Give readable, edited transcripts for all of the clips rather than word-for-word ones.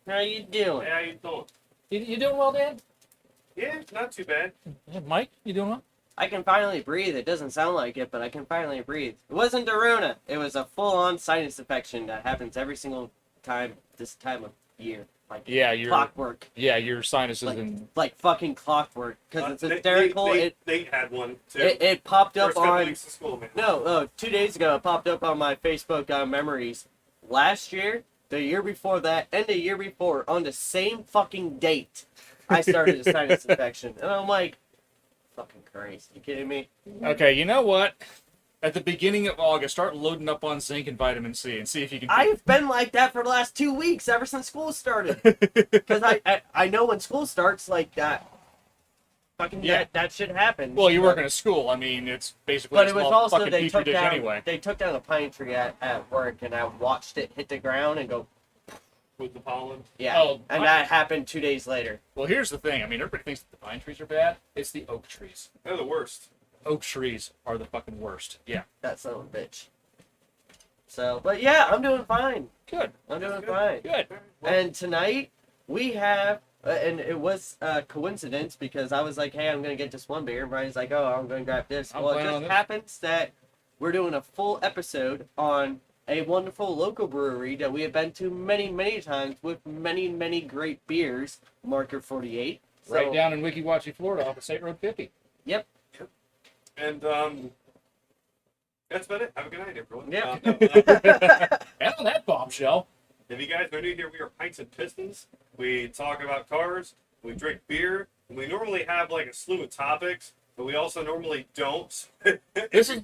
How you doing? Hey, how you doing? You doing well, Dan? Yeah, not too bad. Mike, you doing well? I can finally breathe. It doesn't sound like it, but I can finally breathe. It wasn't Dorona. It was a full-on sinus infection that happens every single time this time of year. Like clockwork. Yeah, your sinuses Like, and like fucking clockwork. Because it's hysterical. They had one too. It popped up First couple on... weeks of school, man. No, 2 days ago, it popped up on my Facebook memories. Last year, the year before that, and the year before, on the same fucking date, I started a sinus infection. And I'm like, fucking Christ, you kidding me? okay. You know what? At the beginning of August, start loading up on zinc and vitamin C and see if you can. I've been like that for the last 2 weeks, ever since school started. Because I know when school starts, like that, fucking that shit happens. Well, you're working at school. I mean, it's basically But a it was small also fucking they petri took dish down anyway. they took down a pine tree at work, and I watched it hit the ground and go, With the pollen. yeah. Oh, and that happened 2 days later. Well, here's the thing. I mean, everybody thinks that the pine trees are bad. It's the oak trees. They're the worst. Oak trees are the fucking worst. Yeah. That son of a bitch. So, but yeah, I'm doing fine. Good. I'm doing fine. Good. And tonight we have, and it was a coincidence because I was like, hey, I'm gonna get this one beer. And Brian's like, oh, I'm gonna grab this. I'm Well, it planning on just this. happens that we're doing a full episode on a wonderful local brewery that we have been to many, many times with many, many great beers. Marker 48. So, Right down in Weeki Wachee, Florida, off of State Road 50. Yep. And that's about it. Have a good night, everyone. Yeah. And on that bombshell. If you guys are new here, we are Pints and Pistons. We talk about cars. We drink beer. And we normally have like a slew of topics, but we also normally don't. This is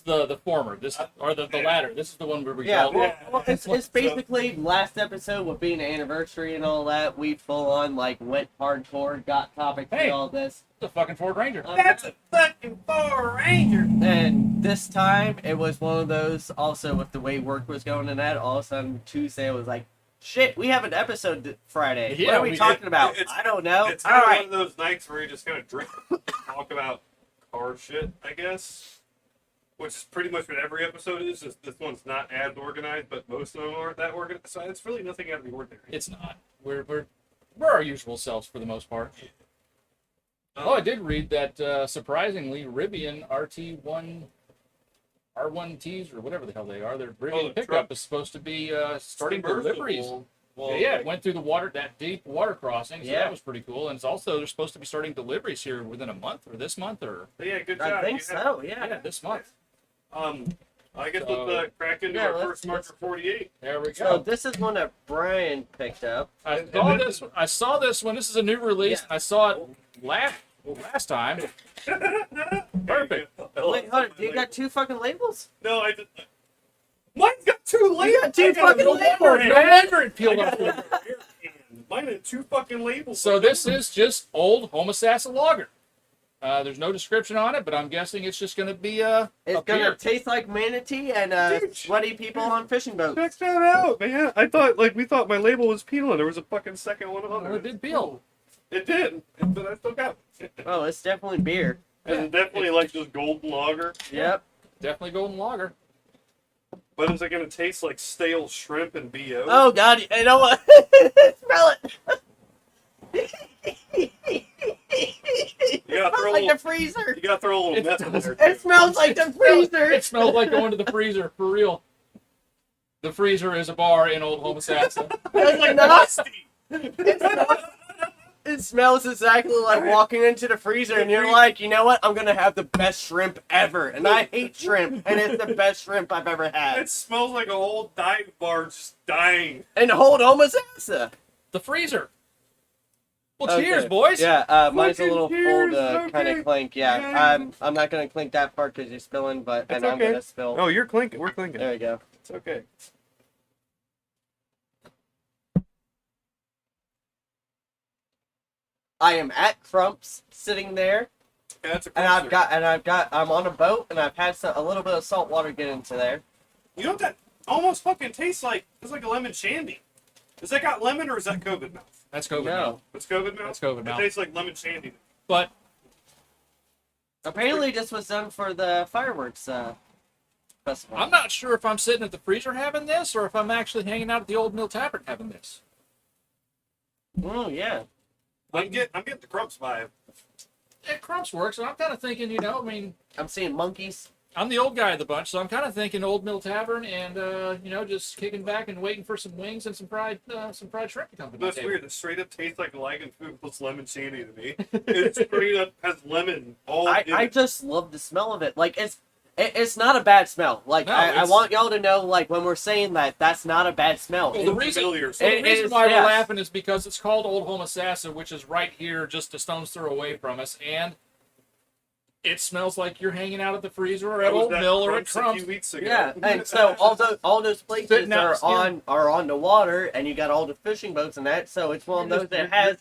the former. This or the latter. This is the one where we Yeah, go. well, it's basically last episode with being an anniversary and all that. We full on like went hardcore, got topics Hey. and all this. The fucking Ford Ranger. That's a fucking Power Ranger. And this time it was one of those. Also, with the way work was going and that, all of a sudden Tuesday I was like, "Shit, we have an episode Friday. What Yeah, are we talking about? it's- I don't know." It's All kind of right, one of those nights where you just kind of drink, talk about car shit, I guess. Which is pretty much what every episode is. Just this one's not as organized, but most of them aren't that organized. So it's really nothing out of the ordinary. It's not. We're our usual selves for the most part. Oh, I did read that surprisingly, Rivian R1Ts or whatever the hell they are, their Rivian the pickup truck. is supposed to be starting Submersible. deliveries. Well, Yeah, it went through that deep water crossing, so Yeah. that was pretty cool. And it's also they're supposed to be starting deliveries here within a month or this month or yeah, good job. I think You have- so. Yeah. this month. I guess So- let's crack into Yeah, our let's- first Marker 48. There we So go. this is one that Brian picked up. I and saw then- this. I saw this one. This is a new release. Yeah. I saw it last time. Perfect. Wait, hold on. You got two fucking labels? No, I just. Mine's got two labels. You got two I got fucking a labels, beer No can. wonder it I peeled got off. a beer can. Mine had two fucking labels. So this is just old Homosassa lager. There's no description on it, but I'm guessing it's just going to be a It's gonna beer. taste like manatee and Dude. sweaty people on fishing boats. Check that out, man. We thought my label was peeling. There was a fucking second one on Oh, there. it did peel. It did, but I still got it. Oh, it's definitely beer. And definitely like this golden lager. Yep. Definitely golden lager. But is it going to taste like stale shrimp and BO? Oh God, you know what? Smell it. You gotta It throw smells a like little, the freezer. you gotta throw a little It meth in does. there. It too. smells like the freezer. It smells like going to the freezer, for real. The freezer is a bar in old Homosassa. It's like No. musty. It smells exactly like walking into the freezer and you're like, you know what? I'm gonna have the best shrimp ever. And I hate shrimp, and it's the best shrimp I've ever had. It smells like a whole dive bar just dying. And hold Homosassa. The freezer. Well, Okay. cheers, boys. Yeah, mine's a Fucking little cheers, old, kind okay. of clink. Yeah, Yeah. I'm not gonna clink that part because you're spilling, but It's and I'm okay. gonna spill. Oh, you're clinking. We're clinking. There you go. It's okay. I am at Crump's, sitting there, Yeah, that's a and closer. I'm on a boat, and I've had a little bit of salt water get into there. You know what that almost fucking tastes like? It's like a lemon shandy. Is that got lemon or is that COVID mouth? That's COVID No. now. It's COVID mouth? That's COVID It mouth. tastes like lemon shandy. But Apparently, this was done for the fireworks festival. I'm not sure if I'm sitting at the freezer having this or if I'm actually hanging out at the old Mill Tavern having this. Oh yeah. I'm getting the Crumps vibe. Yeah, Crumps works, and I'm kind of thinking, I mean, I'm seeing monkeys. I'm the old guy of the bunch, so I'm kind of thinking Old Mill Tavern, and just kicking back and waiting for some wings and some fried shrimp to come to my That's table. weird. It straight up tastes like Lagan food plus lemon shandy to me. It straight up has lemon all in I it. just love the smell of it. Like it's not a bad smell. Like No, I it's- want y'all to know, like when we're saying that, that's not a bad smell. Well, the It's reason, familiar, so well, the it reason is- why we're yes. laughing is because it's called Old Homosassa, which is right here, just a stone's throw away from us, and it smells like you're hanging out at the freezer or at That was Old that Mill or at Crumps a Crumbs. few weeks ago. Yeah, and so all those places Sitting out are on the water, and you got all the fishing boats and that. So it's one of You're those just- that has.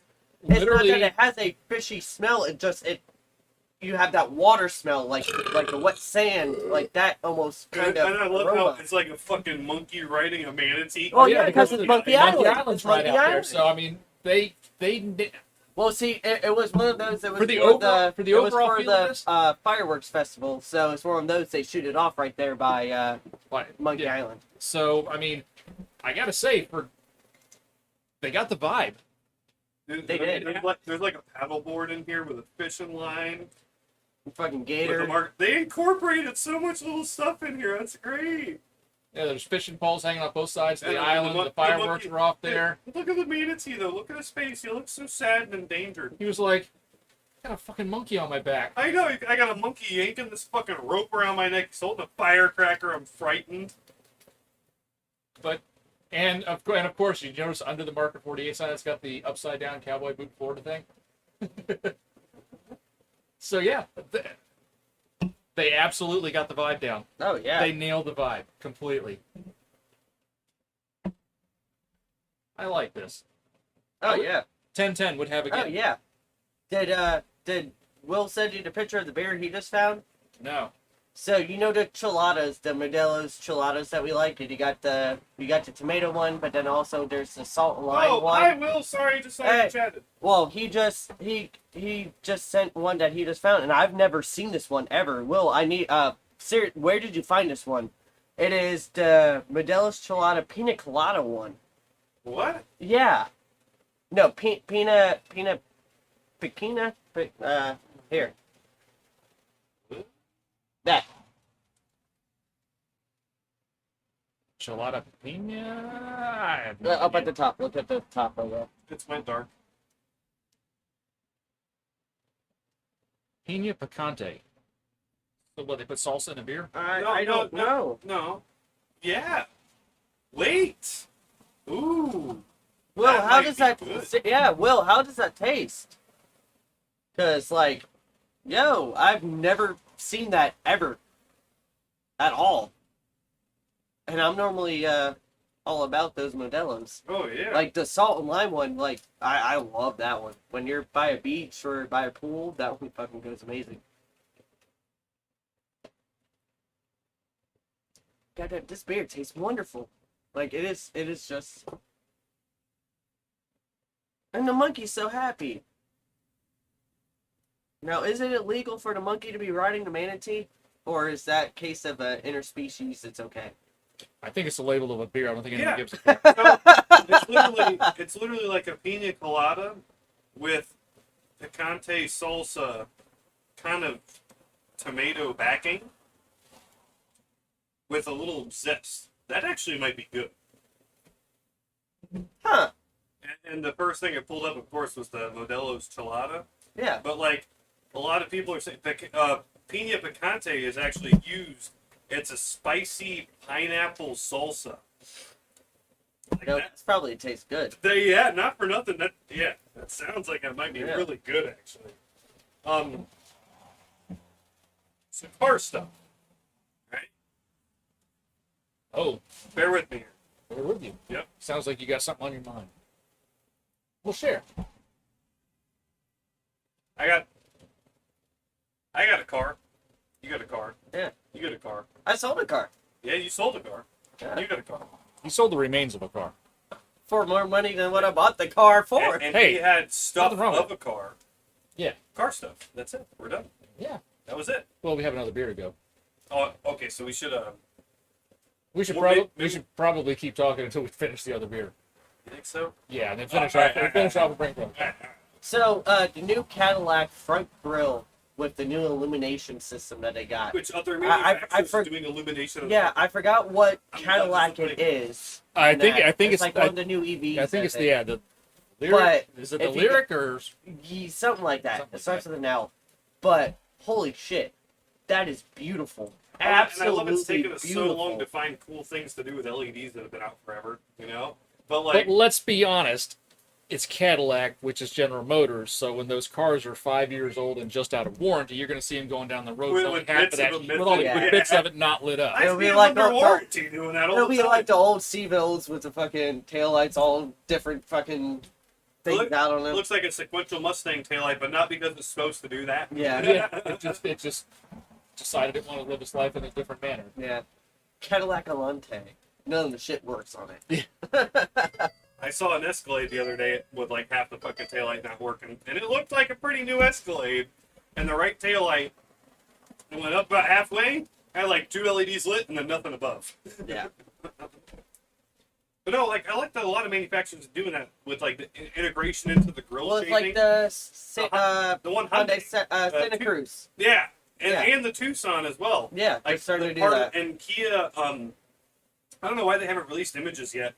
It's not Literally, that it has a fishy smell. You have that water smell, like the wet sand, like that almost kind And of I love aroma. how it's like a fucking monkey riding a manatee. Well, yeah, because it's Monkey Island. Island's It's right Monkey out there. Island. So I mean, they Well, see, it was one of those. It was For the for overall- for the it was overall for feel of the this? fireworks festival. So it's one of those they shoot it off right there by Monkey yeah. Island. So I mean, I gotta say, they got the vibe. They did. There's like a paddleboard in here with a fishing line. Fucking With gator. a they incorporated so much little stuff in here. That's great. Yeah, there's fishing poles hanging off both sides of the And island. The fireworks monkey- were off there. Look at the manatee though. Look at his face. He looks so sad and endangered. He was like, "I got a fucking monkey on my back." I know. I got a monkey yanking this fucking rope around my neck. He's holding a firecracker. I'm frightened. And of course, you notice under the Marker 48 sign, it's got the upside down cowboy boot Florida thing. So yeah, they absolutely got the vibe down. Oh yeah. They nailed the vibe completely. I like this. Oh yeah. 10-10 would have again. Oh yeah. Did Will send you the picture of the beer he just found? No. So you know the chiladas, the Modelo's chiladas that we like. You got the tomato one, but then also there's the salt and lime Oh, one. hi, Will. Sorry, just saw Hey. you chatted. Well, he just sent one that he just found, and I've never seen this one ever. Will, I need where did you find this one? It is the Modelo's Chilada Pina Colada one. What? Yeah. No, pina here. That. Chilada pina. I have no Up idea. at the top. Look at the top of that. It's went dark. Pina picante. So what? They put salsa in a beer? I don't know. No. Yeah. Wait. Ooh. Will, That how might does be that? good. Yeah, Will, how does that taste? Cause like, yo, I've never seen that ever, at all. And I'm normally all about those Modelos. Oh yeah. Like the salt and lime one, like I love that one. When you're by a beach or by a pool, that one fucking goes amazing. God, this beer tastes wonderful. Like it is just. And the monkey's so happy. Now, is it illegal for the monkey to be riding the manatee? Or is that case of interspecies, it's okay? I think it's the label of a beer. I don't think anyone Yeah. gives a fuck. So, it's literally like a pina colada with picante salsa, kind of tomato backing, with a little zest. That actually might be good. Huh. And the first thing it pulled up, of course, was the Modelo's Chilada. Yeah. But like a lot of people are saying, the pina picante is actually used. It's a spicy pineapple salsa. Like No, that- this probably tastes good. yeah, not for nothing. That sounds like it might be Yeah. really good actually. Some car stuff, right? Oh, Bear with me here. we're with you. Yep. Sounds like you got something on your mind. We'll share. I got a car. You got a car. Yeah. You got a car. I sold a car. Yeah, you sold a car. Yeah. You got a car. He sold the remains of a car. For more money than what I bought the car for. And Hey, he had stuff nothing wrong with of a car. Yeah. Car stuff. That's it. We're done. Yeah. That was it. Well, we have another beer to go. Oh, okay. So we should We should Well, maybe- probably keep talking until we finish the other beer. You think so? Yeah, and then finish off with Brain Brothers. So, the new Cadillac front grille with the new illumination system that they got. Which other I manufacturers are doing illumination? Of Yeah, I forgot what I mean, Cadillac that it is. I think it's it's like one of the new EVs. I think it's the lyric. Is it the if you lyric or something like that? Something It starts like with an L. But holy shit, that is beautiful. And I Absolutely love it's taken us beautiful. so long to find cool things to do with LEDs that have been out forever, you know? But But let's be honest, it's Cadillac, which is General Motors. So when those cars are 5 years old and just out of warranty, you're going to see them going down the road With with half of bits that, of with them all the missing. with bits of it not lit up. I It'll see be them like under the- warranty doing that all It'll the be time. like the old Seville's with the fucking taillights all different fucking things out on It them. looks like a sequential Mustang taillight, but not because it's supposed to do that. Yeah. Yeah, it just decided it wanted to live its life in a different manner. Yeah. Cadillac Alante. None of the shit works on it. I saw an Escalade the other day with like half the fucking taillight not working, and it looked like a pretty new Escalade. And the right taillight, it went up about halfway, had like 2 LEDs lit, and then nothing above. Yeah. But no, like I like that a lot of manufacturers are doing that with like the integration into the grill Well, it's shaping. like the The one Hyundai Hyundai, Santa two- Cruz. yeah, and, Yeah. and the Tucson as well. Yeah, they Like started the to do part that. and Kia. I don't know why they haven't released images yet,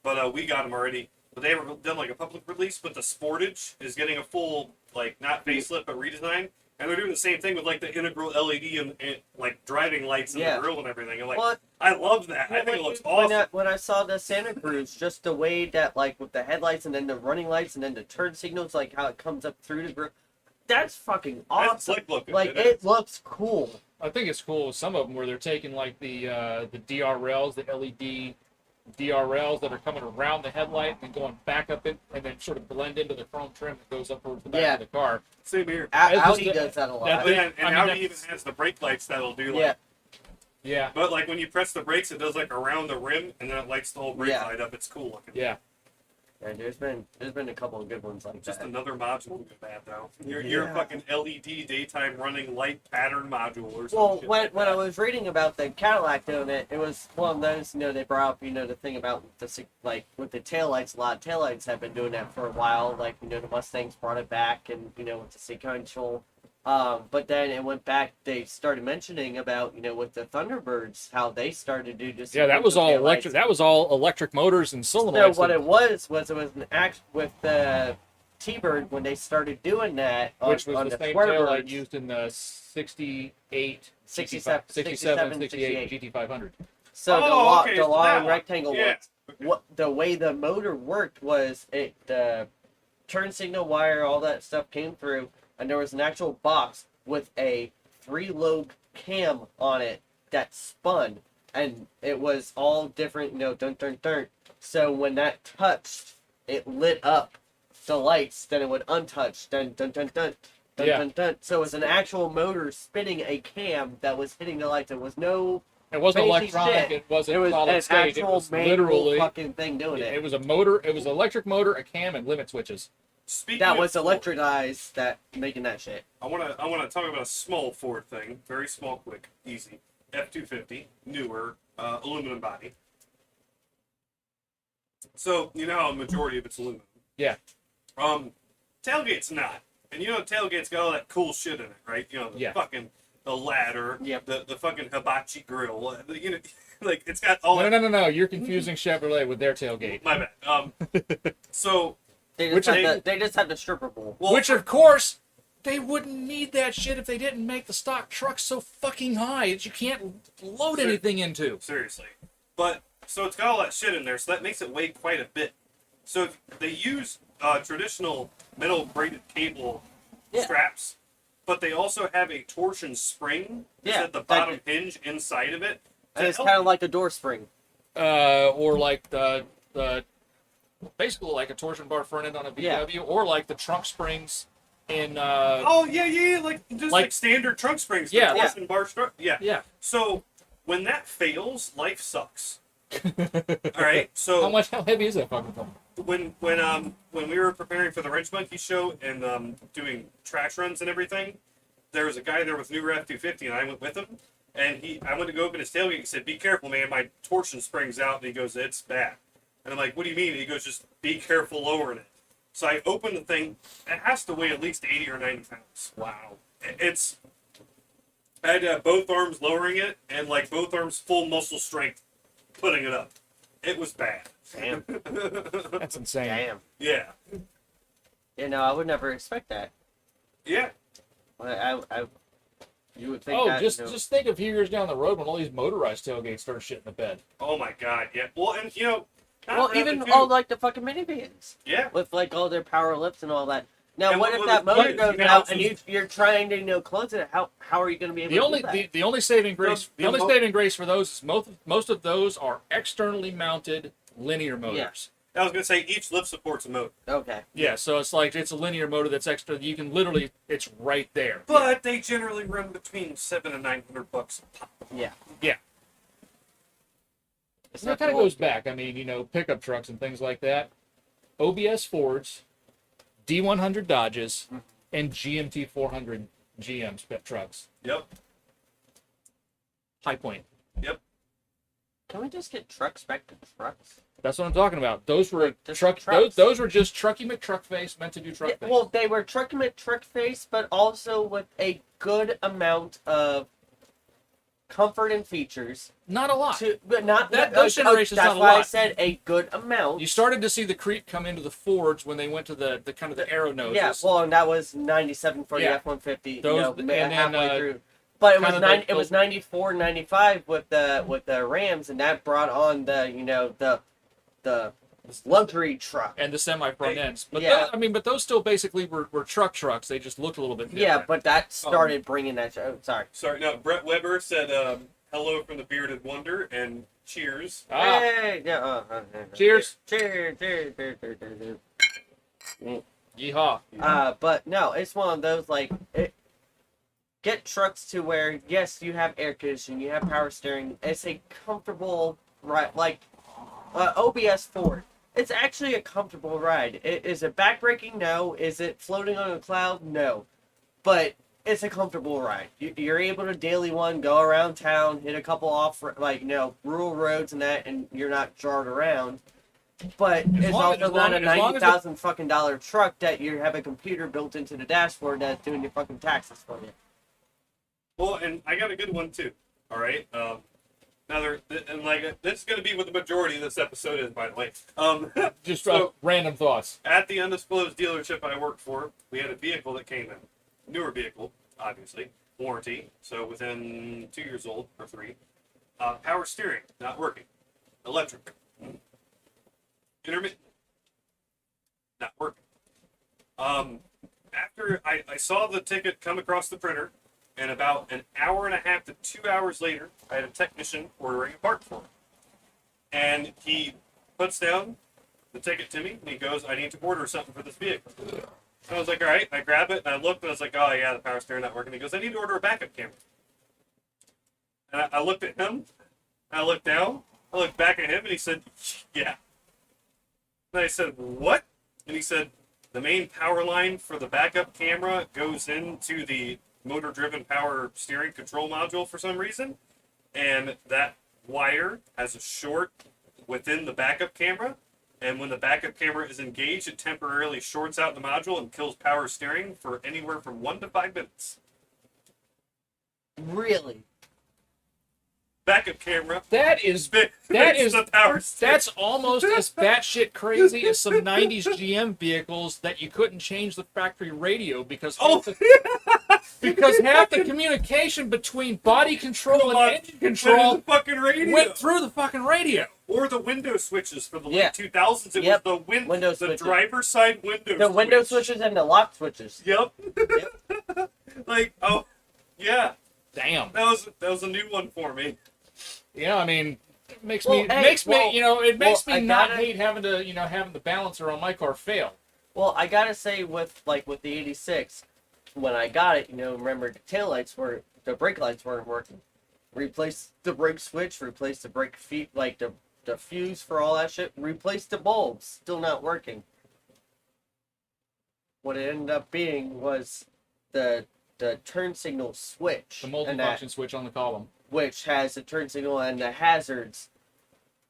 but we got them already. But they haven't done like a public release. But the Sportage is getting a full like not facelift but redesign, and they're doing the same thing with like the integral LED and like driving lights in Yeah. the grill and everything. I'm like, Well, I love that. I think it looks awesome. when I saw the Santa Cruz, just the way that, like, with the headlights and then the running lights and then the turn signals, like how it comes up through the grill, that's fucking That's awesome. slick looking. Like, It it is. looks cool. I think it's cool with some of them where they're taking like the DRLs, the LED DRLs that are coming around the headlight and going back up in, and then sort of blend into the chrome trim that goes up towards the back Yeah. of the car. Same here. It's just Audi that- does that a lot. that- And I mean, Audi that's- even has the brake lights that'll do like. Yeah. Yeah, But like when you press the brakes, it does like around the rim, and then it lights the whole brake Yeah. light up. It's cool looking. yeah. Yeah, there's been a couple of good ones like Just that. another module to that though. You're a Yeah. fucking LED daytime running light pattern module or something. Well, when I was reading about the Cadillac doing it, it was one of those, they brought up, the thing about like with the taillights. A lot of taillights have been doing that for a while. Like, the Mustangs brought it back, and with the sequential. But then it went back. They started mentioning about with the Thunderbirds how they started to do just Yeah, that was all taillights. electric. That was all electric motors and So solenoids. what it was an act with the T-Bird when they started doing that which was on the the same Squarebirds. taillight used in the 68, 67, 68 GT500. So okay, the so long that one. rectangle Yeah. ones. What the way the motor worked was the turn signal wire, all that stuff came through, and there was an actual box with a 3-lobe cam on it that spun, and it was all different, dun dun dun. So when that touched, it lit up the lights. Then it would untouch, dun dun dun dun. Dun, Yeah. dun, dun. So it was an actual motor spinning a cam that was hitting the lights. It was no. It wasn't Crazy electronic. shit. It wasn't It was solid an state. It actual was manual literally. fucking thing doing It it. was a motor. It was an electric motor, a cam, and limit switches. Speaking That of was Ford, electricized. That making that shit. I wanna talk about a small Ford thing. Very small, quick, easy. F250, newer, aluminum body. So you know how a majority of it's aluminum. Yeah. Tailgate's not, and tailgate's got all that cool shit in it, right? The Yeah. fucking the ladder, Yep. the fucking hibachi grill, like it's got all that. No. You're confusing Chevrolet with their tailgate. My bad. So They Which just, are- they just have the stripper bowl. well, Which, of course, they wouldn't need that shit if they didn't make the stock trucks so fucking high that you can't load Sure. anything into. seriously, but so it's got all that shit in there, so that makes it weigh quite a bit. So if they use traditional metal braided cable Yeah. straps, but they also have a torsion spring that's Yeah, at the that- bottom hinge inside of it. And to it's help kind of like a door spring. Or like the basically like a torsion bar front end on a VW, or like the trunk springs in. Oh yeah, like just like standard trunk springs. the Yeah. torsion bar strap. Yeah. Yeah. So when that fails, life sucks. All right. So How heavy is that fucking thing? when we were preparing for the Wrench Monkey show and doing trash runs and everything, there was a guy there with newer F250, and I went with him. And I went to go open his tailgate. He said, "Be careful, man. My torsion spring's out." And he goes, "It's bad." And I'm like, what do you mean? And he goes, just be careful lowering it. So I open the thing. It has to weigh at least 80 or 90 pounds. Wow. It's, I had to have both arms lowering it and like both arms full muscle strength putting it up. It was bad. Damn. That's insane. Damn. Yeah. You know, I would never expect that. Yeah. You would think Oh, that. just you know, just think of a few years down the road when all these motorized tailgates start shitting the bed. Oh my God. Yeah. Well, and you know, not well, for even nothing, all too. like the fucking minivans Yeah. with like all their power lifts and all that. Now, And what what if was that it- motor you goes can out also- and you're trying to close it? How are you going to be able The to only do that? the only saving grace The the only mo- saving grace for those is most of those are externally mounted linear motors. I was gonna say each lift supports a motor, Okay. Yeah, so it's like it's a linear motor that's extra. You can literally, it's right there. but they generally run between $700 and $900 a pop. Yeah. Yeah. It's So that not kind of cool. goes back. I mean, pickup trucks and things like that. OBS Fords, D100 Dodges, and GMT 400 GM trucks. Yep. High Point. Yep. Can we just get trucks back to trucks? That's what I'm talking about. Those were Just truck. trucks. Those were just Trucky McTruckface meant to do truck Yeah, things. well, they were truck face, but also with a good amount of comfort and features. Not a lot. But not Those generations, That's not a why I lot. said a good amount. You started to see the creep come into the Fords when they went to the kind of the arrow noses. Yeah, well, and that was 97 for Yeah. the F-150. Those- and then, halfway through. But it was kinda it was 94, 95 with the Rams, and that brought on the luxury truck. and the semi front ends. But Yeah. but those still basically were trucks. They just looked a little bit different. Yeah, but that started bringing that. Oh, sorry. Sorry, no. Brett Weber said, "Hello from the bearded wonder" and cheers. Ah, Hey, yeah, Cheers. Cheers. Cheers. yeehaw. But no, it's one of those get trucks to where yes, you have air conditioning, you have power steering. It's a comfortable ride, like OBS Ford. It's actually a comfortable ride. Is it backbreaking? No. Is it floating on a cloud? No. But it's a comfortable ride. You're able to daily go around town, hit a couple off rural roads and that, and you're not jarred around. But it's also not a $90,000 fucking dollar truck that you have a computer built into the dashboard that's doing your fucking taxes for you. Well, and I got a good one too. All right. Now this is going to be what the majority of this episode is, by the way. Just so- random thoughts. At the undisclosed dealership I worked for, we had a vehicle that came in, newer vehicle, obviously, warranty, so within 2 years old or 3. Power steering not working, electric, intermittent, not working. After I saw the ticket come across the printer, and about an hour and a half to 2 hours later, I had a technician ordering a part for it. And he puts down the ticket to me, and he goes, "I need to order something for this vehicle." I was like, all right. I grab it, and I looked, and I was like, oh, yeah, the power steering not working. He goes, "I need to order a backup camera." And I looked at him, and I looked down, I looked back at him, and he said, "Yeah." And I said, "What?" And he said, "The main power line for the backup camera goes into the motor-driven power steering control module for some reason, and that wire has a short within the backup camera, and when the backup camera is engaged, it temporarily shorts out the module and kills power steering for anywhere from 1 to 5 minutes." Really? Backup camera. That is That is- the power steering. that's almost as batshit crazy as some '90s GM vehicles that you couldn't change the factory radio because because half the communication between body control and engine the control fucking radio. went through the fucking radio. Or the window switches for the Yeah. late 2000s. It Yep. was the Window the switches. driver's side window. The window switch. switches and the lock switches. Yep. Like, oh, yeah. Damn. That was a new one for me. Yeah, I mean, it makes Well, me hey, makes well- me it makes well, me I not gotta- hate having to having the balancer on my car fail. Well, I gotta say with the 86, when I got it, remember the brake lights weren't working. Replace the brake switch, replace the brake feet, the fuse for all that shit, replace the bulbs, still not working. What it ended up being was the turn signal switch, The and that, multifunction switch on the column. which has the turn signal and the hazards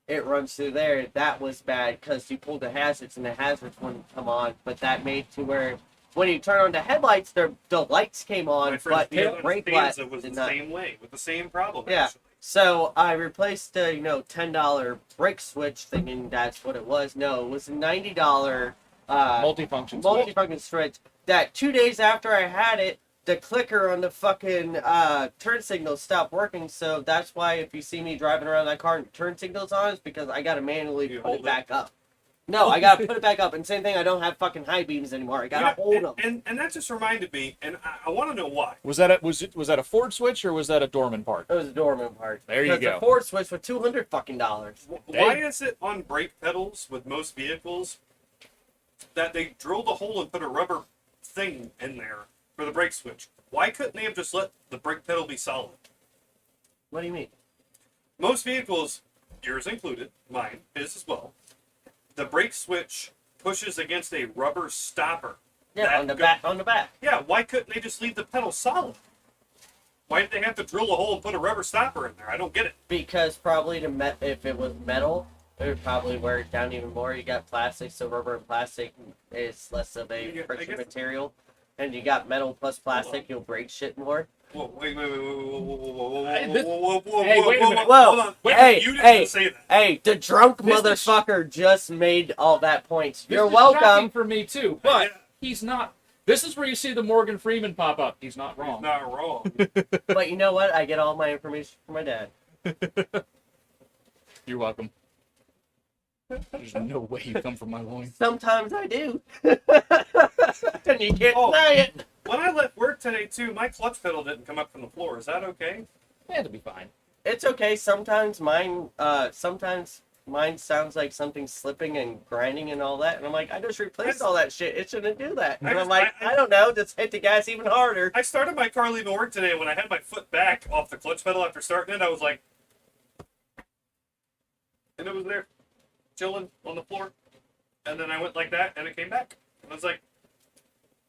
it runs through there. That was bad because you pulled the hazards and the hazards wouldn't come on. But that made to where when you turn on the headlights, the lights came on, My friend but the Theo brake understands light it was did the not. same way, with the same problem, Yeah. actually. So I replaced the $10 brake switch, thinking that's what it was. No, it was a $90 Multifunction. multifunction switch. That 2 days after I had it, the clicker on the fucking turn signal stopped working. So that's why if you see me driving around that car and turn signals on, it's because I gotta manually You put hold it it? back up. No, I gotta put it back up. And same thing, I don't have fucking high beams anymore. I gotta hold them. And that just reminded me, and I want to know why. Was that a Ford switch or was that a Dorman part? It was a Dorman part. There you Because go. the Ford switch for $200 fucking dollars. Why is it on brake pedals with most vehicles that they drilled a hole and put a rubber thing in there for the brake switch? Why couldn't they have just let the brake pedal be solid? What do you mean? Most vehicles, yours included, mine, his as well, the brake switch pushes against a rubber stopper. Yeah, That on the go- back. On the back. Yeah, why couldn't they just leave the pedal solid? Why did they have to drill a hole and put a rubber stopper in there? I don't get it. Because probably if it was metal, it would probably wear it down even more. You got plastic, so rubber and plastic is less of a Yeah, I friction guess- material. And you got metal plus plastic, you'll break shit more. Whoa, wait, whoa, Hey, wait wait a minute. Whoa, hold on. Wait, hey, you didn't hey, say that. Hey, the drunk This is- motherfucker just made all that points. This You're is shocking welcome. for me too, but Yeah. he's not. This is where you see the Morgan Freeman pop up. He's not He's wrong. not wrong. But you know what? I get all my information from my dad. You're welcome. There's no way you come from my loins. Sometimes I do. And you can't deny it. When I left work today too, my clutch pedal didn't come up from the floor. Is that okay? Yeah, it'll be fine. It's okay. Sometimes mine sounds like something slipping and grinding and all that. And I'm like, I just replaced all that shit. It shouldn't do that. And I'm like, I don't know. Just hit the gas even harder. I started my car leaving work today. When I had my foot back off the clutch pedal after starting it, I was like, and it was there, chilling on the floor. And then I went like that, and it came back. And I was like,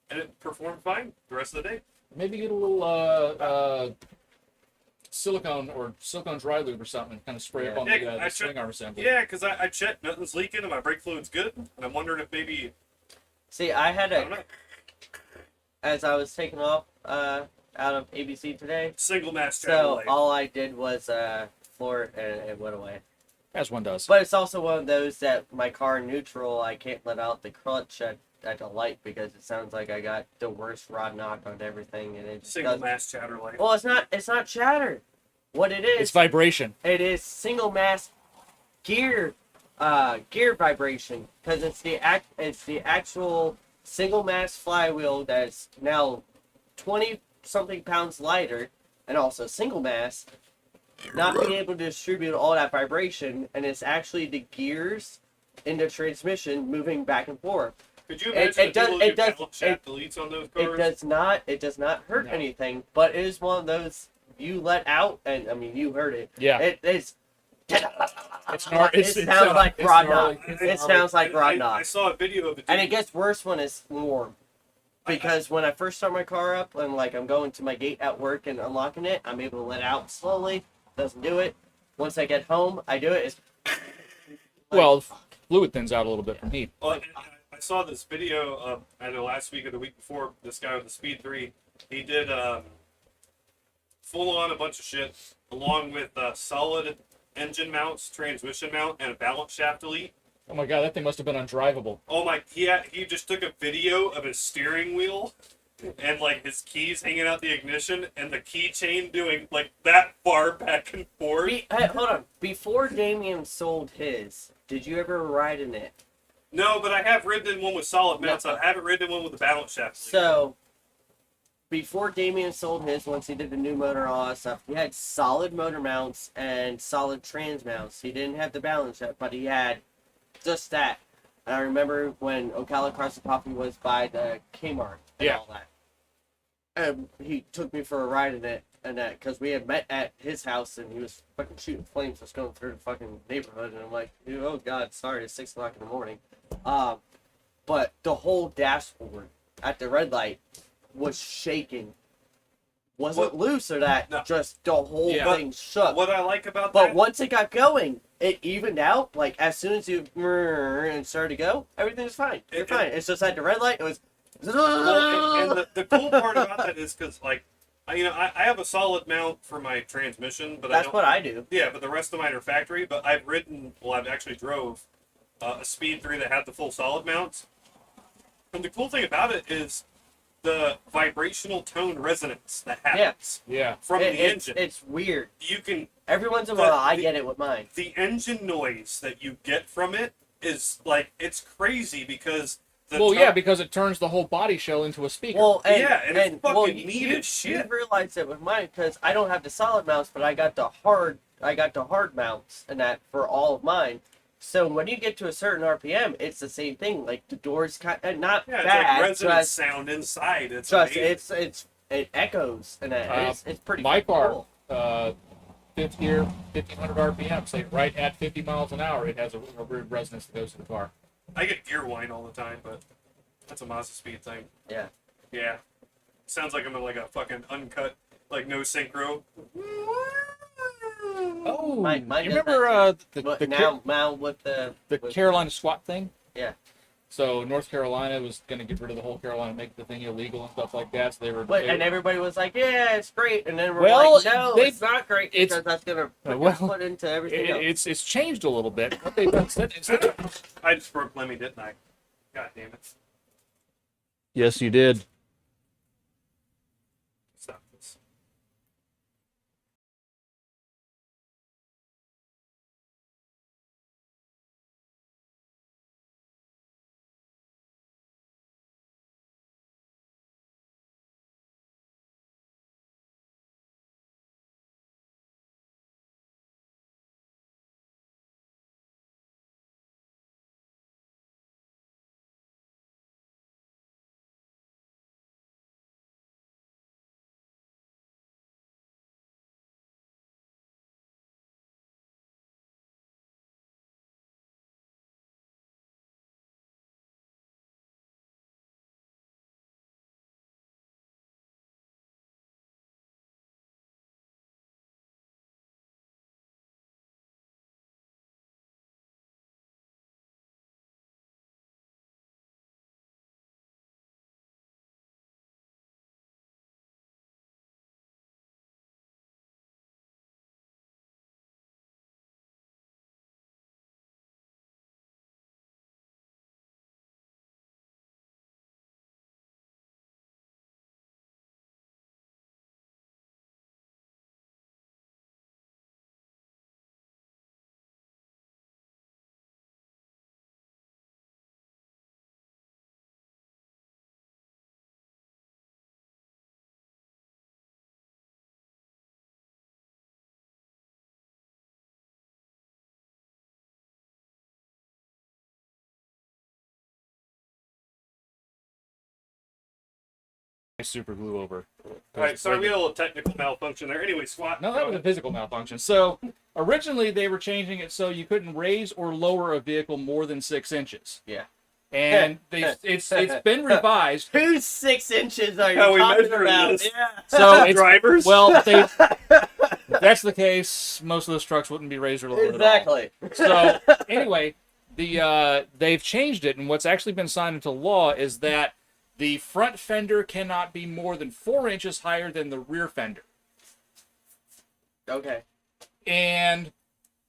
and it performed fine the rest of the day. Maybe get a little silicone dry lube or something, and kind of spray up on Yeah, the swing arm assembly. Yeah, because I checked, nothing's leaking, and my brake fluid's good. And I'm wondering if maybe, See, I had I don't know, as I was taking off out of ABC today. single mass So satellite. all I did was floor it and it went away. As one does. But it's also one of those that my car in neutral, I can't let out the clutch at the light because it sounds like I got the worst rod knock on everything, and it just Single does. mass chatter light. Well, it's not chatter. What it It's is, vibration. it is single mass gear vibration because it's the actual single mass flywheel that's now 20 something pounds lighter and also single mass, not being able to distribute all that vibration, and it's actually the gears in the transmission moving back and forth. Could you imagine it does- people it who does- balance shaft deletes on those cars? It does not hurt No. anything, but it is one of those you let out, and I mean you heard it. Yeah. It's gnar- it sounds like it's rod gnarly. knock. It's It gnarly. sounds like rod I knock. saw a video of it. And it gets worse when it's warm. Because when I first start my car up and like I'm going to my gate at work and unlocking it, I'm able to let it out slowly. Doesn't do it. Once I get home, I do it. It's Well, fluid thins out a little bit from heat. Well, and I saw this video of, I don't know, last week or the week before, this guy with the Speed 3, he did full on a bunch of shit, along with solid engine mounts, transmission mount, and a balance shaft delete. Oh my god, that thing must have been undrivable. Oh my, he just took a video of his steering wheel and like his keys hanging out the ignition and the keychain doing like that far back and forth. Hey, hold on. Before Damien sold his, did you ever ride in it? No, but I have ridden in one with solid mounts. I haven't ridden in one with a balance shaft delete. So, before Damien sold his, once he did the new motor and all that stuff, he had solid motor mounts and solid trans mounts. He didn't have the balance yet, but he had just that. And I remember when Ocala Cross Coffee was by the Kmart and Yeah. all that. And he took me for a ride in it, and that because we had met at his house, and he was fucking shooting flames just going through the fucking neighborhood, and I'm like, oh god, sorry, it's 6 o'clock in the morning. But the whole dashboard at the red light was shaking. Wasn't loose or that, No. just the whole Yeah. thing shook. What I like about But that, once it got going, it evened out. Like as soon as you and started to go, everything's fine. You're fine. It's just at the red light. It was. Well, and the cool part about that is because like, I have a solid mount for my transmission, but That's what I do. Yeah, but the rest of mine are factory. But I've actually drove a Speed 3 that had the full solid mounts. And the cool thing about it is the vibrational tone resonance that happens from the engine. It's weird. You can Every once in a while, I get it with mine. The engine noise that you get from it is like it's crazy because because it turns the whole body shell into a speaker. Well, and it's fucking neat you as shit. realize it with mine because I don't have the solid mounts, but I got the hard mounts and that for all of mine. So when you get to a certain RPM, it's the same thing. Like the doors kind of not it's bad. like resonance sound inside. It's amazing. It echoes and it's pretty my cool. car, fifth gear, 1500 RPM, say right at 50 miles an hour, it has a weird resonance that goes to the car. I get gear whine all the time, but that's a Mazda Speed thing. Yeah. Yeah. Sounds like I'm in like a fucking uncut, like no synchro. Oh, mine you does remember now with the with Carolina SWAT thing? Yeah. So North Carolina was going to get rid of the whole Carolina, make the thing illegal and stuff like that. So and everybody was like, "Yeah, it's great," and then we're Well, like, "No, it's not great it's- because that's gonna put into everything else." It's changed a little bit. What they've done instead I just broke Lemmy, didn't I? God damn it. Yes, you did. Stop this. Super glue over. Alright, sorry, we had a little technical malfunction there. Anyway, SWAT. No, that was a physical malfunction. So originally they were changing it so you couldn't raise or lower a vehicle more than 6 inches. Yeah. And it's been revised. Whose 6 inches are you How we talking measuring about? this? Yeah. So it's, Drivers? well, if that's the case, most of those trucks wouldn't be raised or lowered Exactly. at all. So anyway, they've changed it, and what's actually been signed into law is that the front fender cannot be more than 4 inches higher than the rear fender. Okay. And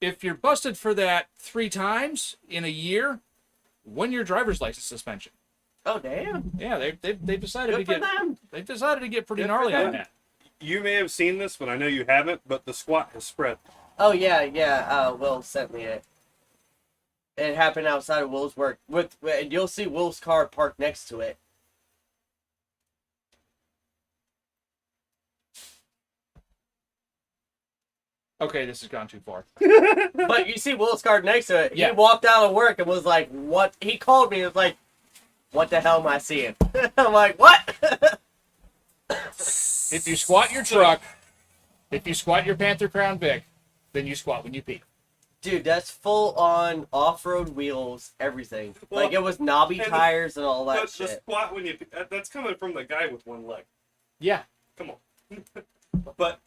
if you're busted for that 3 times in a year, win your driver's license suspension. Oh damn. Yeah, they've decided Good to for get them. they've decided to get pretty Good for gnarly on them. that. You may have seen this, but I know you haven't, but the SWAT has spread. Oh yeah. Will sent me it. It happened outside of Will's work. And you'll see Will's car parked next to it. Okay, this has gone too far. But you see Will's car next to it. Yeah. He walked out of work and was like, "What?" He called me and was like, "What the hell am I seeing?" I'm like, "What?" If you squat your truck, if you squat your Panther Crown Vic, then you squat when you pee. Dude, that's full on off-road wheels, everything. Well, like it was knobby and tires and all that But the shit. SWAT, that's coming from the guy with one leg. Yeah. Come on. But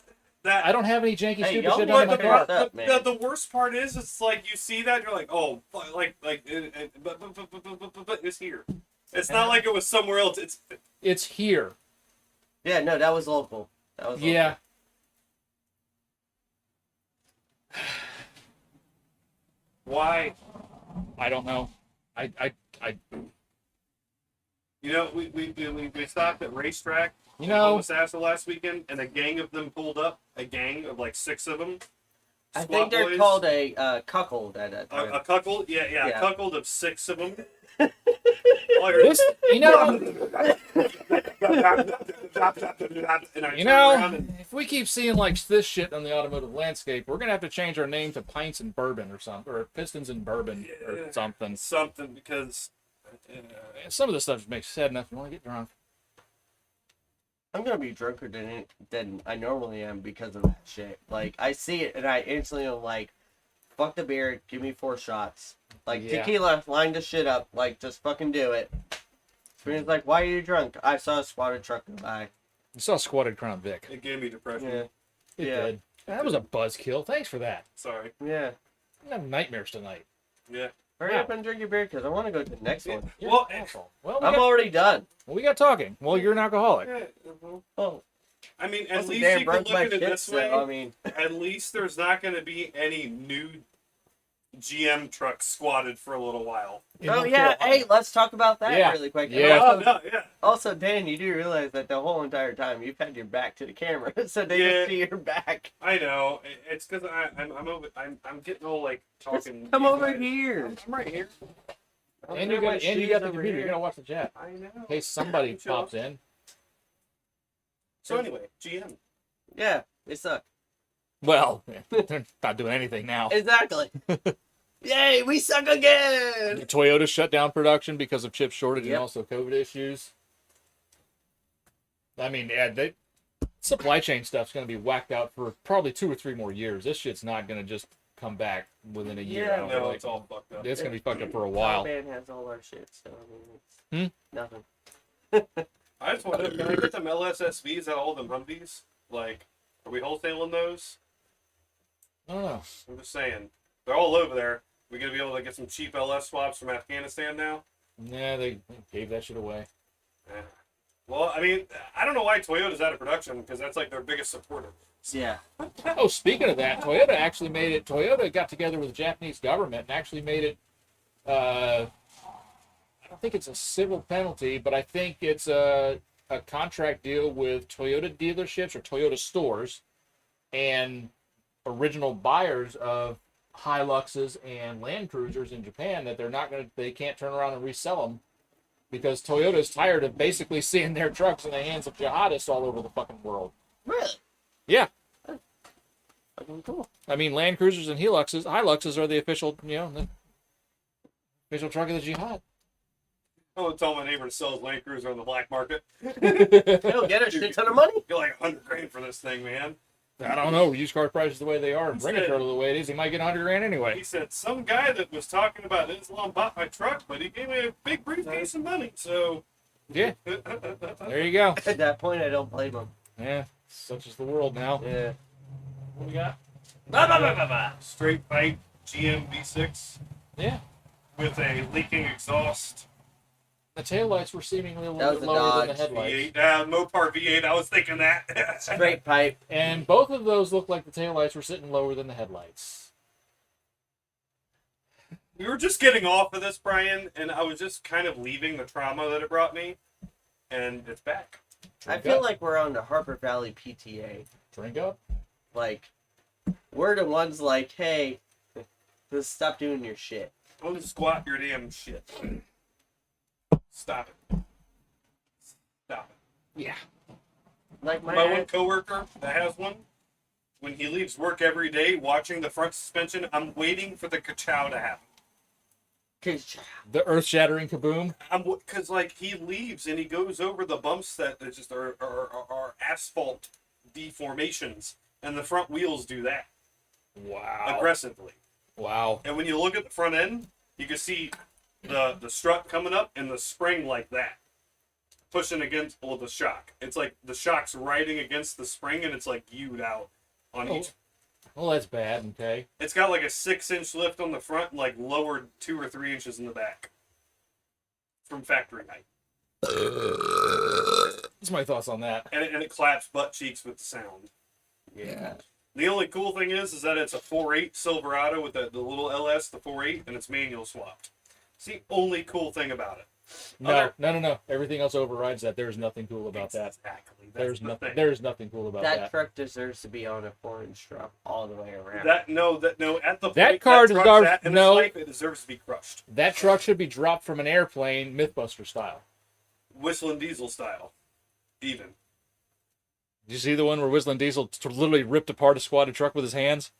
I don't have any janky Hey, stupid y'all shit look on my at car. that. Up, man. The worst part is, it's like you see that, you're like, oh, but it's here. It's not like it was somewhere else. It's here. Yeah, no, that was local. That was local. Yeah. Why? I don't know. I You know, we stopped at racetrack. You know- Wisconsin last weekend, and a gang of them pulled up. A gang of like 6 of them. I Squad think they're boys. called a cuckold at that time. A cuckold. Yeah, Yeah. a cuckold of 6 of them. this you know And I you turned know around and if we keep seeing like this shit on the automotive landscape, we're gonna have to change our name to Pints and Bourbon or something, or Pistons and Bourbon or something. something because Some of this stuff just makes sad enough. You want to get drunk? I'm gonna be drunker than I normally am because of that shit. Like, I see it and I instantly am like, fuck the beer, give me 4 shots. Like, Yeah. tequila, line the shit up. Like, just fucking do it. Sabrina's like, why are you drunk? I saw a squatted truck go by. You saw Squatted Crown Vic. it gave me depression. Yeah. It Yeah. did. That was a buzzkill. Thanks for that. Sorry. Yeah. I have nightmares tonight. Yeah. Hurry Wow. up and drink your beer because I want to go to the next one. You're Well, an asshole. Well, I'm already done. we got talking. Well, you're an alcoholic. Yeah, Oh, I mean, at that's a least damn you can broke look my at it shit, this so, way. I mean, At least there's not going to be any new GM trucks squatted for a little while. oh yeah, hey, let's talk about that Yeah. really quick. And Yeah. Oh, Also, no, yeah. also, Dan, you do realize that the whole entire time you've had your back to the camera, so they Yeah. just see your back. I know. It's because I'm getting all like Just talking. come you over guys. here. I'm right here. And you got the computer. You're gonna watch the chat. I know. In case somebody Chill. pops in. So anyway, GM. Yeah, they suck. Well, they're not doing anything now. Exactly. Yay, we suck again. Toyota shut down production because of chip shortage and Yep. also COVID issues. I mean, yeah, supply chain stuff's going to be whacked out for probably 2 or 3 more years. This shit's not going to just come back within a year. Yeah. I don't No, think. it's all fucked up. It's going to be fucked up for a while. Taliban has all our shit, so I mean, it's nothing. I just want to. Can I get them LSSVs out of all them Humvees? Like, are we wholesaling those? I don't know. I'm just saying. They're all over there. We gonna be able to get some cheap LS swaps from Afghanistan now? Yeah, they gave that shit away. Eh. Well, I mean, I don't know why Toyota's out of production because that's like their biggest supporter. Yeah. Oh, speaking of that, Toyota actually made it. Toyota got together with the Japanese government and actually made it. I don't think it's a civil penalty, but I think it's a contract deal with Toyota dealerships or Toyota stores and original buyers of Hiluxes and Land Cruisers in Japan that they can't turn around and resell them because Toyota is tired of basically seeing their trucks in the hands of jihadists all over the fucking world. Really? Yeah. Fucking cool. I mean, Land Cruisers and Hiluxes are the official, the official truck of the jihad. I'm gonna tell my neighbor to sell his Land Cruiser on the black market. He'll get a shit ton of money. Get like $100,000 for this thing, man. I don't know. Used car prices the way they are. Bring a turtle the way it is. He might get $100,000 anyway. He said some guy that was talking about Islam bought my truck, but he gave me a big briefcase of money. So Yeah. There you go. At that point, I don't blame him. Yeah. Such is the world now. Yeah. What we got? straight pipe GM V6 Yeah. with a leaking exhaust. The taillights were seemingly a That little was bit a lower than the Dodge headlights. V8, Mopar V8. I was thinking that. Straight pipe. And both of those looked like the taillights were sitting lower than the headlights. We were just getting off of this, Brian, and I was just kind of leaving the trauma that it brought me, and it's back. I Drink feel up. like we're on the Harper Valley PTA. Drink up. Like, we're the ones like, hey, just stop doing your shit. Don't squat your damn shit. Stop it. Stop it. Yeah. Like My one coworker that has one, when he leaves work every day, watching the front suspension, I'm waiting for the ka-chow to happen. The earth-shattering kaboom. Because like he leaves and he goes over the bumps that just are asphalt deformations, and the front wheels do that Wow. aggressively. Wow. And when you look at the front end, you can see the strut coming up and the spring like that, pushing against the shock. It's like the shock's riding against the spring, and it's like hewed out. on Oh. each. Well, that's bad. Okay. It's got like a 6-inch lift on the front and like lowered 2 or 3 inches in the back from factory height. What's my thoughts on that? And it claps butt cheeks with the sound. Yeah. The only cool thing is that it's a 4.8 Silverado with the little LS, the 4.8, and it's manual swapped. It's the only cool thing about it. No. Everything else overrides that. There's nothing cool about that. Exactly. There's the nothing. thing. There's nothing cool about That that. truck deserves to be on a 4-inch truck all the way around. At the That point car truck's deserves- at in no. its life, it deserves to be crushed. That truck should be dropped from an airplane, MythBuster style. Whistling Diesel style, even. Did you see the one where Whistling Diesel literally ripped apart a squatted truck with his hands?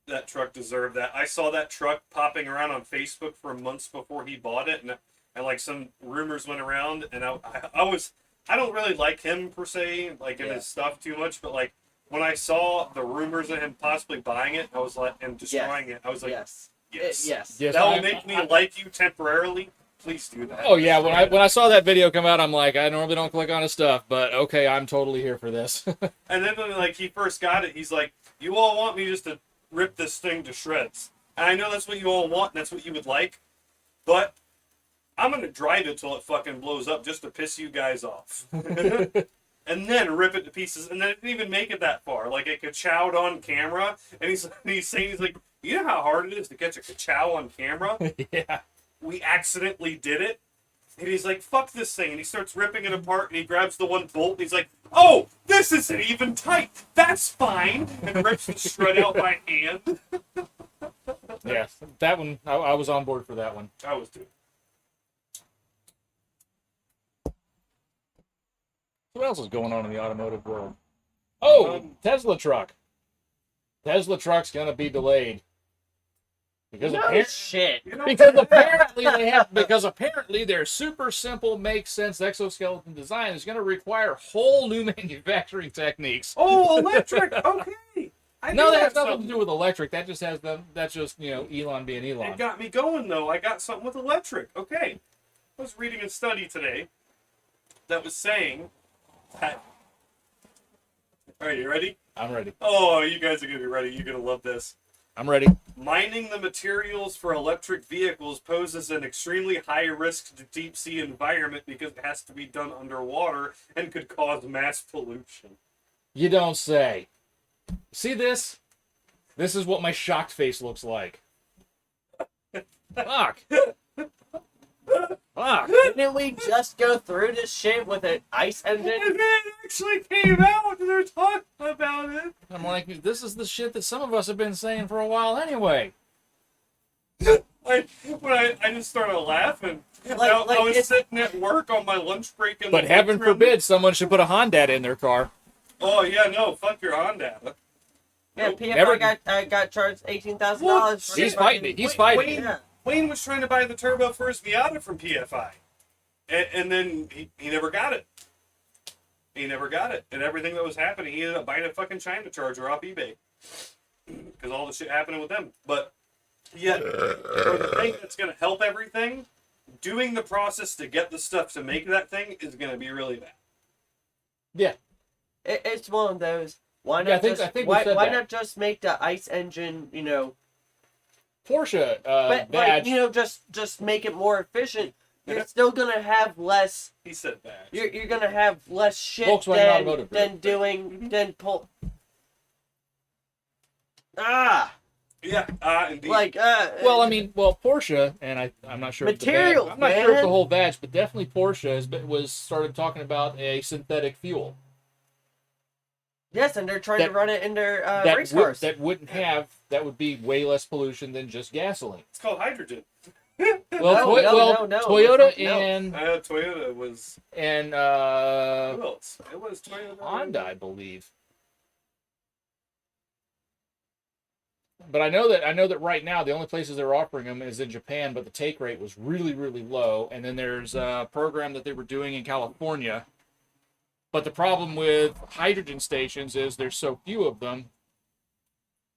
That truck deserved that. I saw that truck popping around on Facebook for months before he bought it, and like some rumors went around, and I don't really like him per se, like in his stuff too much, but like when I saw the rumors of him possibly buying it, I was like, and destroying it, I was like, yes. yes, Yes. Yes, that will I- make me like you temporarily. Please do that. Oh yeah, when I saw that video come out, I'm like, I normally don't click on his stuff, but okay, I'm totally here for this. And then when like he first got it, he's like, "You all want me just to rip this thing to shreds?" And I know that's what you all want, and that's what you would like, but I'm gonna drive it till it fucking blows up just to piss you guys off, and then rip it to pieces. And then it didn't even make it that far. Like it ka-chowed on camera, and he's saying he's like, "You know how hard it is to catch a ka-chow on camera?" Yeah. We accidentally did it. And he's like, fuck this thing. And he starts ripping it apart, and he grabs the one bolt, and he's like, oh, this isn't even tight. That's fine. And rips the shred out by hand. Yeah, that one, I was on board for that one. I was too. What else is going on in the automotive world? Oh, Tesla truck. Tesla truck's gonna be delayed. Because No shit. You know, because apparently their super simple, makes sense exoskeleton design is going to require whole new manufacturing techniques. oh, electric. Okay. I No, knew that has that nothing to do with electric. That just has them. That's just Elon being Elon. It got me going, though. I got something with electric. Okay. I was reading a study today that was saying that. Are you ready? I'm ready. Oh, you guys are going to be ready. You're going to love this. I'm ready. Mining the materials for electric vehicles poses an extremely high risk to deep sea environment because it has to be done underwater and could cause mass pollution. You don't say. See this? This is what my shocked face looks like. Fuck. Fuck. Didn't we just go through this shit with an ice engine? And then it actually came out and they're talking about it. I'm like, this is the shit that some of us have been saying for a while anyway. I just started laughing. Like I was it's- sitting at work on my lunch break. In But the heaven lunchroom. forbid someone should put a Honda in their car. Oh, yeah, no, fuck your Honda. Yeah, Nope. PFI Never- got charged $18,000. He's fighting it. He's fighting it. Yeah. Wayne was trying to buy the turbo for his Miata from PFI. And then he never got it. He never got it. And everything that was happening, he ended up buying a fucking China Charger off eBay. Because all the shit happening with them. But, yeah, for the thing that's going to help everything, doing the process to get the stuff to make that thing is going to be really bad. Yeah. It's one of those. Why not Yeah, I think just we why said that. not just make the ice engine, Porsche but badge. like, just make it more efficient. You're still gonna have less. He said that. You're gonna have less shit Volkswagen Automotive Group. than pull. Ah, Yeah, indeed. like Well, I mean, Porsche, and I'm not sure. Materials, I'm not sure if the man. whole badge, but definitely Porsche was started talking about a synthetic fuel yes, and they're trying that- to run it in their race that cars. that would be way less pollution than just gasoline. it's called hydrogen. Well, No, Toyota no. and Toyota was... Who uh, else? It was Toyota. Honda, I believe. But I know that right now the only places they're offering them is in Japan, but the take rate was really, really low. And then there's a program that they were doing in California. But the problem with hydrogen stations is there's so few of them.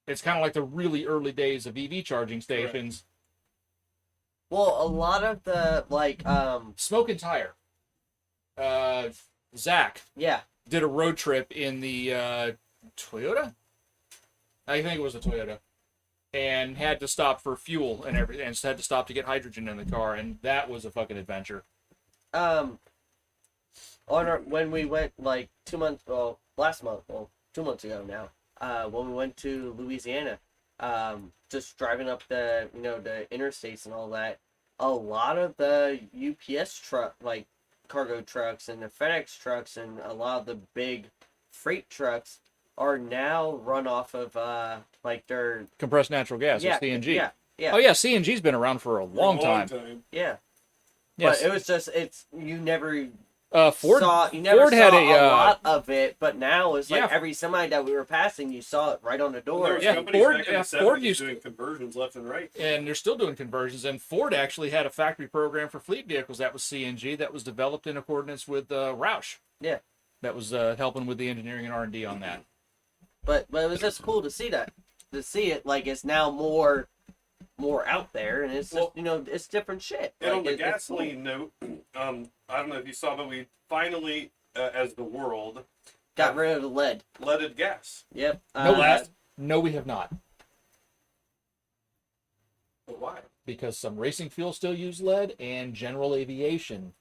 It's kind of like the really early days of EV charging stations. Well, a lot of the Smoke and Tire. Zach yeah, did a road trip in the Toyota. I think it was a Toyota, and had to stop for fuel and everything, and had to stop to get hydrogen in the car, and that was a fucking adventure. When we went like 2 months, well, last month, well, 2 months ago now, when we went to Louisiana, just driving up the interstates and all that, a lot of the UPS truck, like cargo trucks and the FedEx trucks and a lot of the big freight trucks are now run off of like their Compressed natural gas, or CNG. Yeah. Oh yeah, CNG's been around for a long time. Yeah. Yes. But it was just you never Ford saw Ford had a a lot of it, but now it's like yeah. every semi that we were passing, you saw it right on the door. There was Yeah, companies Ford- back in yeah, the Ford 70s used- doing conversions left and right. and they're still doing conversions. And Ford actually had a factory program for fleet vehicles that was CNG that was developed in accordance with Roush. Yeah. That was helping with the engineering and R&D on that. But it was just cool to see it like it's now more out there, and it's just it's different shit. And Like, on the it's cool. gasoline note, I don't know if you saw, but we finally, as the world, Got rid of the lead. leaded gas. Yep. No, we have not, But why? because some racing fuel still use lead, and general aviation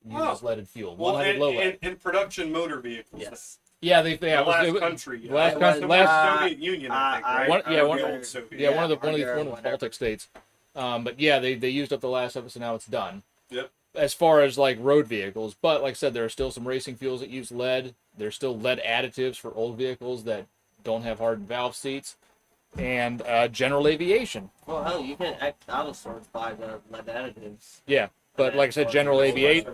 uses leaded fuel. Well, 100 low lead. and production motor vehicles. Yes. Yeah, they The have. last country. last the country- Soviet Union, I think, right? One- yeah, Or one- the old Soviet. Yeah, one of the whatever. Baltic states. But yeah, they used up the last of it, so now it's done. Yep. As far as like road vehicles, but like I said, there are still some racing fuels that use lead. There's still lead additives for old vehicles that don't have hardened valve seats, and general aviation. Well, hell, you can at auto stores buy the lead additives. Yeah, but like I said, general aviation.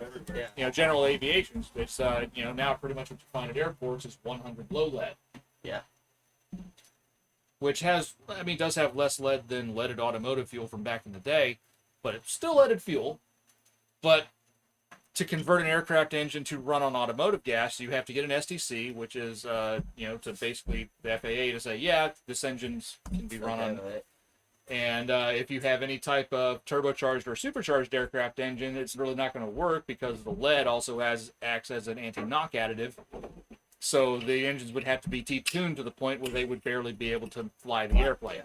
Yeah. General aviation. It's now pretty much what you find at airports is 100 low lead. Yeah. Which does have less lead than leaded automotive fuel from back in the day, but it's still leaded fuel. But to convert an aircraft engine to run on automotive gas, you have to get an STC, which is, to basically the FAA to say, yeah, this engine can be run on. And if you have any type of turbocharged or supercharged aircraft engine, it's really not going to work because the lead also acts as an anti-knock additive. So the engines would have to be detuned to the point where they would barely be able to fly the airplane.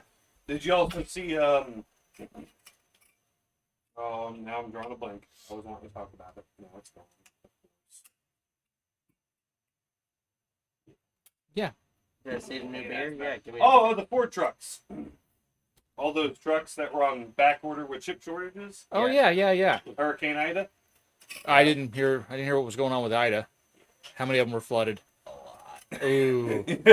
Did you also see? Now I'm drawing a blank. I was wanting to talk about it. No, it's gone. Did I see the new beer? Yeah, give me. Oh, the Ford trucks. All those trucks that were on back order with chip shortages. Oh yeah. Hurricane Ida. I didn't hear what was going on with Ida. How many of them were flooded? Ooh. It's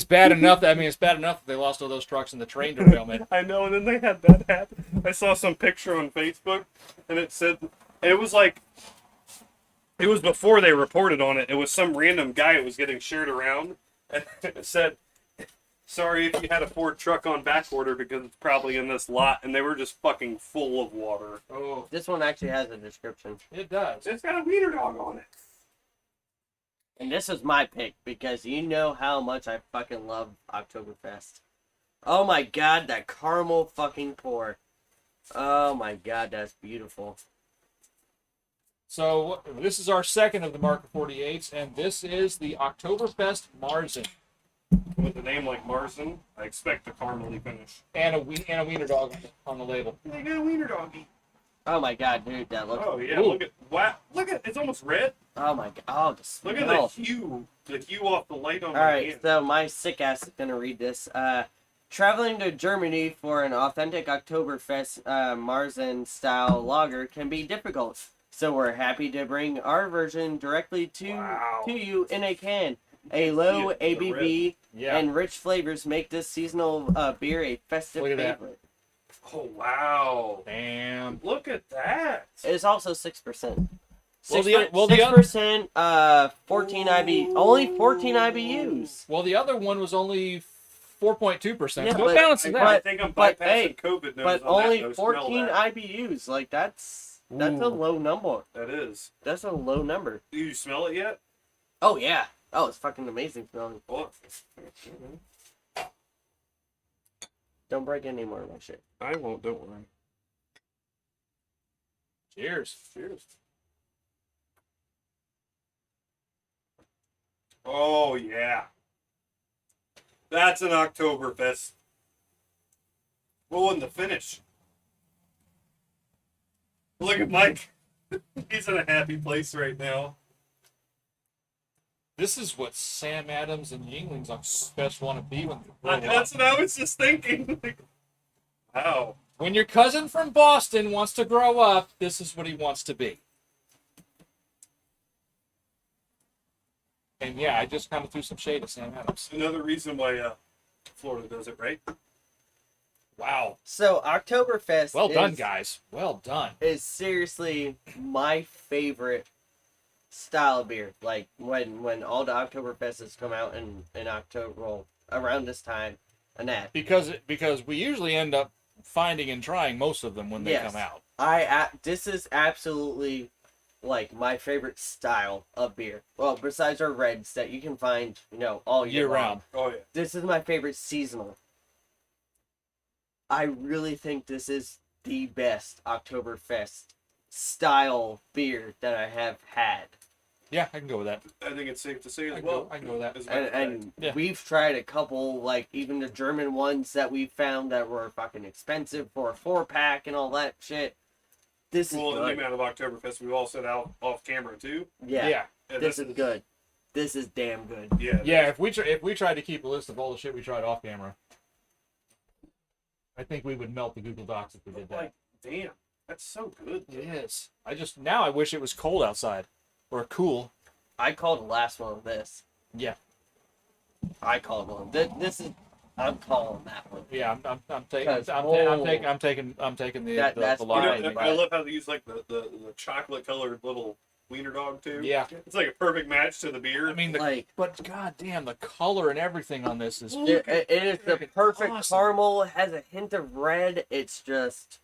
bad enough that they lost all those trucks in the train derailment. I know, and then they had that happen. I saw some picture on Facebook, and it said it was before they reported on it. It was some random guy who was getting shared around, and it said, "Sorry if you had a Ford truck on back order because it's probably in this lot," and they were just fucking full of water. Oh, This one actually has a description. it does. It's got a wiener dog on it. And this is my pick because you know how much I fucking love Oktoberfest. Oh my god, that caramel fucking pour. Oh my god, that's beautiful. So this is our second of the Mark 48s, and this is the Oktoberfest Marzen With a name like Marson, I expect a caramely finish. and a wiener dog on the label. They got a wiener doggy. Oh my god, dude, that looks. Oh yeah, Ooh. look at it's almost red. Oh my god, oh the smell. Look at the hue off the light on my Alright, hand. so my sick ass is gonna read this. Traveling to Germany for an authentic Oktoberfest Marzen style lager can be difficult. So we're happy to bring our version directly to you in a can. A low Yeah, the ABV Yeah. and rich flavors make this seasonal beer a festive Look at that. favorite. Oh wow! Damn. Look at that. It's also 6%. Well, 6%, 14 IB, only 14 IBUs. Well, the other one was only 4.2%. Yeah, so but- it balances I out. think I'm but, bypassing hey, COVID notice But on only that, though. Smell 14 that. IBUs. Like that's a Ooh. low number. That is. That's a low number. Do you smell it yet? Oh yeah. Oh, it's fucking amazing smelling. Well, Don't break any more of my shit. I won't. Don't worry. Cheers. Cheers. Oh yeah, that's an Oktoberfest. What wasn't the finish? Look at Mike. He's in a happy place right now. This is what Sam Adams and Yinglings best want to be when they grow up. That's what I was just thinking. Wow. When your cousin from Boston wants to grow up, this is what he wants to be. And yeah, I just kind of threw some shade at Sam Adams. Another reason why Florida does it, right? Wow. So Oktoberfest Well done, guys. Well done. is seriously my favorite style of beer. Like when all the Oktoberfests come out in October, well, around this time, and that. Because we usually end up finding and trying most of them when they Yes. come out. This is absolutely like my favorite style of beer. Well, besides our reds that you can find, all year round. Oh yeah. This is my favorite seasonal. I really think this is the best Oktoberfest style beer that I have had. Yeah, I can go with that. I think it's safe to say I as can well. go, I can go with that. As a matter of And fact. Yeah. we've tried a couple, like even the German ones that we found that were fucking expensive for a 4-pack and all that shit. This is Well, in the good. amount of Oktoberfest we all set out off camera too. Yeah, Yeah. this is good. This is damn good. Yeah. Yeah, if we tried to keep a list of all the shit we tried off camera, I think we would melt the Google Docs if we did that. Like, damn, that's so good. It is. Now I wish it was cold outside, or cool. I called the last one this. Yeah, I called one. I'm calling that one. yeah. I'm taking Because, I'm taking the That's the You line. know, fine. I love how they use like the chocolate colored little wiener dog too. Yeah. It's like a perfect match to the beer. I mean, but goddamn, the color and everything on this is It is the freaking perfect awesome. caramel. It has a hint of red. It's just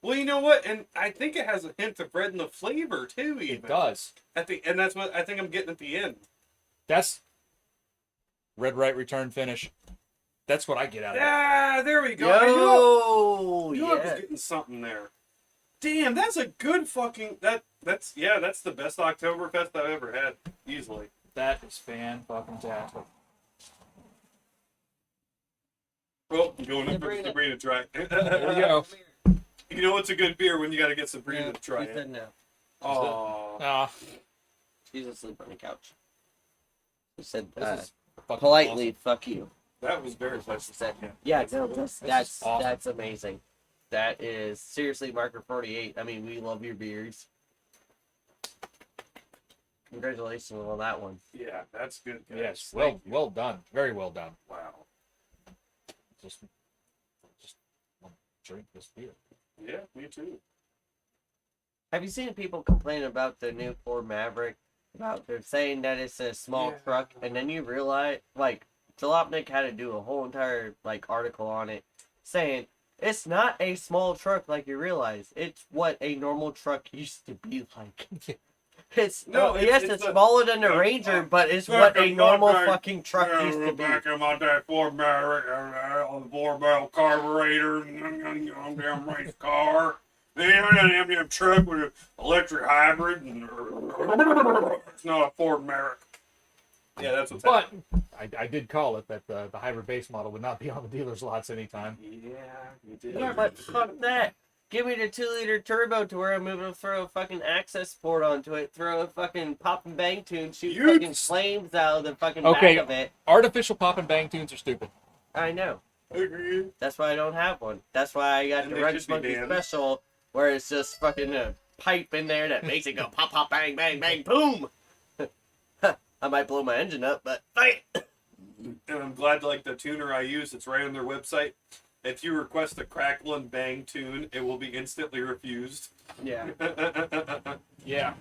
Well, you know what? And I think it has a hint of red in the flavor too. Even it does. and that's what I think I'm getting at the end. That's red right return finish. That's what I get out of it. Yeah, there we go. yo, I knew I was yeah. getting something there. Damn, that's a good fucking that's the best Oktoberfest I've ever had, easily. That is fan-fucking-tastic. Well, I'm going up with Sabrina to try. There you go. You know it's a good beer when you got to get Sabrina to try He it. said no. Oh, Ah, She's asleep on the couch. She said this is fucking politely, "Fuck you." that was very That's what nice. she said. Yeah, no, is that's awesome. amazing. That is seriously Marker 48. I mean, we love your beers. Congratulations on that one. Yeah, that's good. Guys. Yes, Thank you. well done. Very well done. Wow. Just want to drink this beer. Yeah, me too. Have you seen people complain about the new Ford Maverick? About they're saying that it's a small Yeah. truck, and then you realize, like, Jalopnik had to do a whole entire article on it, saying it's not a small truck like you realize. It's what a normal truck used to be like. It's yes, it's smaller than the Ranger, but it's what a normal fucking truck used to be. Back in my day, Ford Maverick, 4-barrel carburetor, damn race car. Damn truck with an electric hybrid. It's not a Ford Maverick. Yeah, that's what's But happening. I did call it that the hybrid base model would not be on the dealer's lots anytime. Yeah, you did. Yeah, but fuck that. Give me the 2-liter turbo to where I'm able to throw a fucking access port onto it, throw a fucking pop and bang tune, shoot You- fucking flames out of the fucking Okay. back of it. Artificial pop and bang tunes are stupid. I know. Agree. That's why I don't have one. That's why I got And the they Red should be Monkey banned. Special, where it's just fucking a pipe in there that makes it go pop, pop, bang, bang, bang, boom. I might blow my engine up, but fight. And I'm glad, like, the tuner I use, it's right on their website. If you request a crackle and bang tune, it will be instantly refused. Yeah. Yeah.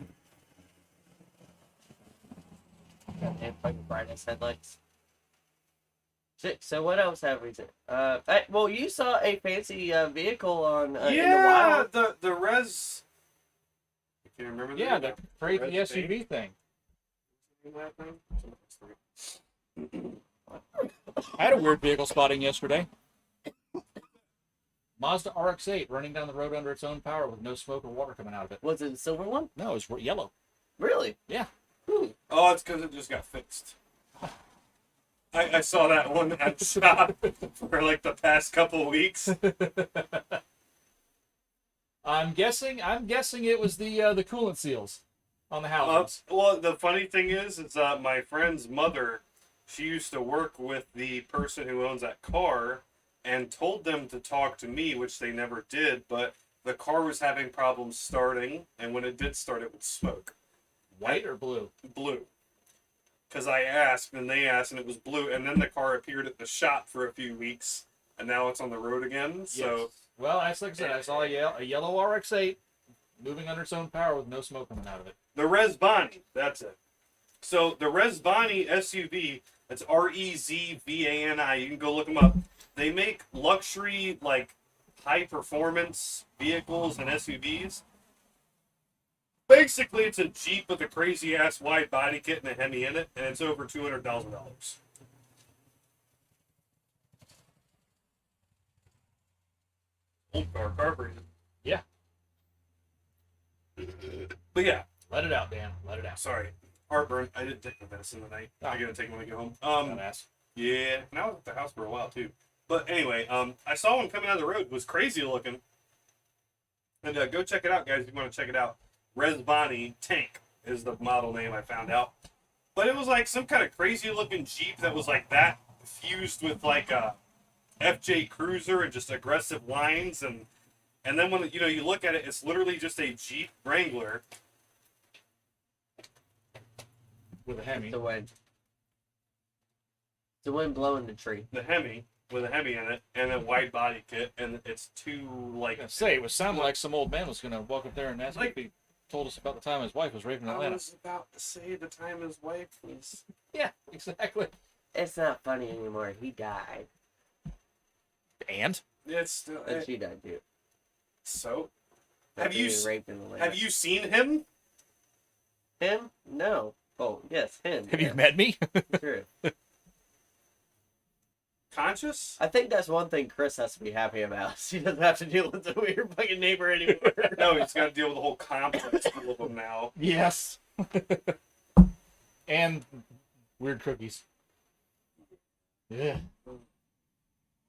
Goddamn fucking brightest headlights. Shit, so what else have we seen? Well, you saw a fancy vehicle on in the Yeah, wild. the res. Can you remember? Yeah, the crazy Red SUV thing. I had a weird vehicle spotting yesterday. Mazda RX-8 running down the road under its own power with no smoke or water coming out of it. Was it a silver one? No, it's yellow. Really? Yeah. Hmm. Oh, it's because it just got fixed. I saw that one at the shop for like the past couple of weeks. I'm guessing it was the coolant seals on the housings. Well, the funny thing is my friend's mother, she used to work with the person who owns that car, and told them to talk to me, which they never did. But the car was having problems starting, and when it did start, it would smoke. White or blue? Blue. Because I asked, and they asked, and it was blue. And then the car appeared at the shop for a few weeks, and now it's on the road again. So. Yes. Well, that's like I said. I saw a yellow RX-8 moving under its own power with no smoke coming out of it. The Rezvani, that's it. So the Rezvani SUV, that's Rezvani. You can go look them up. They make luxury, like high performance vehicles and SUVs. Basically, it's a Jeep with a crazy ass wide body kit and a Hemi in it, and it's over $200,000. Old car breathing. Yeah. But yeah. Let it out, Dan. Let it out. Sorry. Heartburn. I didn't take my medicine tonight. I gotta take it when I get home. Dumbass. Yeah. And I was at the house for a while too. But anyway, I saw one coming down the road. It was crazy looking. And go check it out, guys, if you want to check it out. Rezvani Tank is the model name I found out. But it was like some kind of crazy looking Jeep that was like that fused with like a FJ Cruiser and just aggressive lines, and then when you look at it, it's literally just a Jeep Wrangler With a Hemi. The wind. The wind blowing the tree. the Hemi with a Hemi in it, and a wide body kit, and it's two like. I say, it was sounding like some old man was going to walk up there and ask if he told us about the time his wife was raped in I Atlanta. was about to say the time his wife was. Yeah, exactly. It's not funny anymore. He died. And? It's still. And she died too. So, Not have you being raped in the land. have you seen him? Him? No. Oh, yes, him. Have yeah. you met me? True. Conscious? I think that's one thing Chris has to be happy about. She doesn't have to deal with the weird fucking neighbor anymore. No, he's got to deal with the whole complex full of them now. Yes. And weird cookies. Yeah.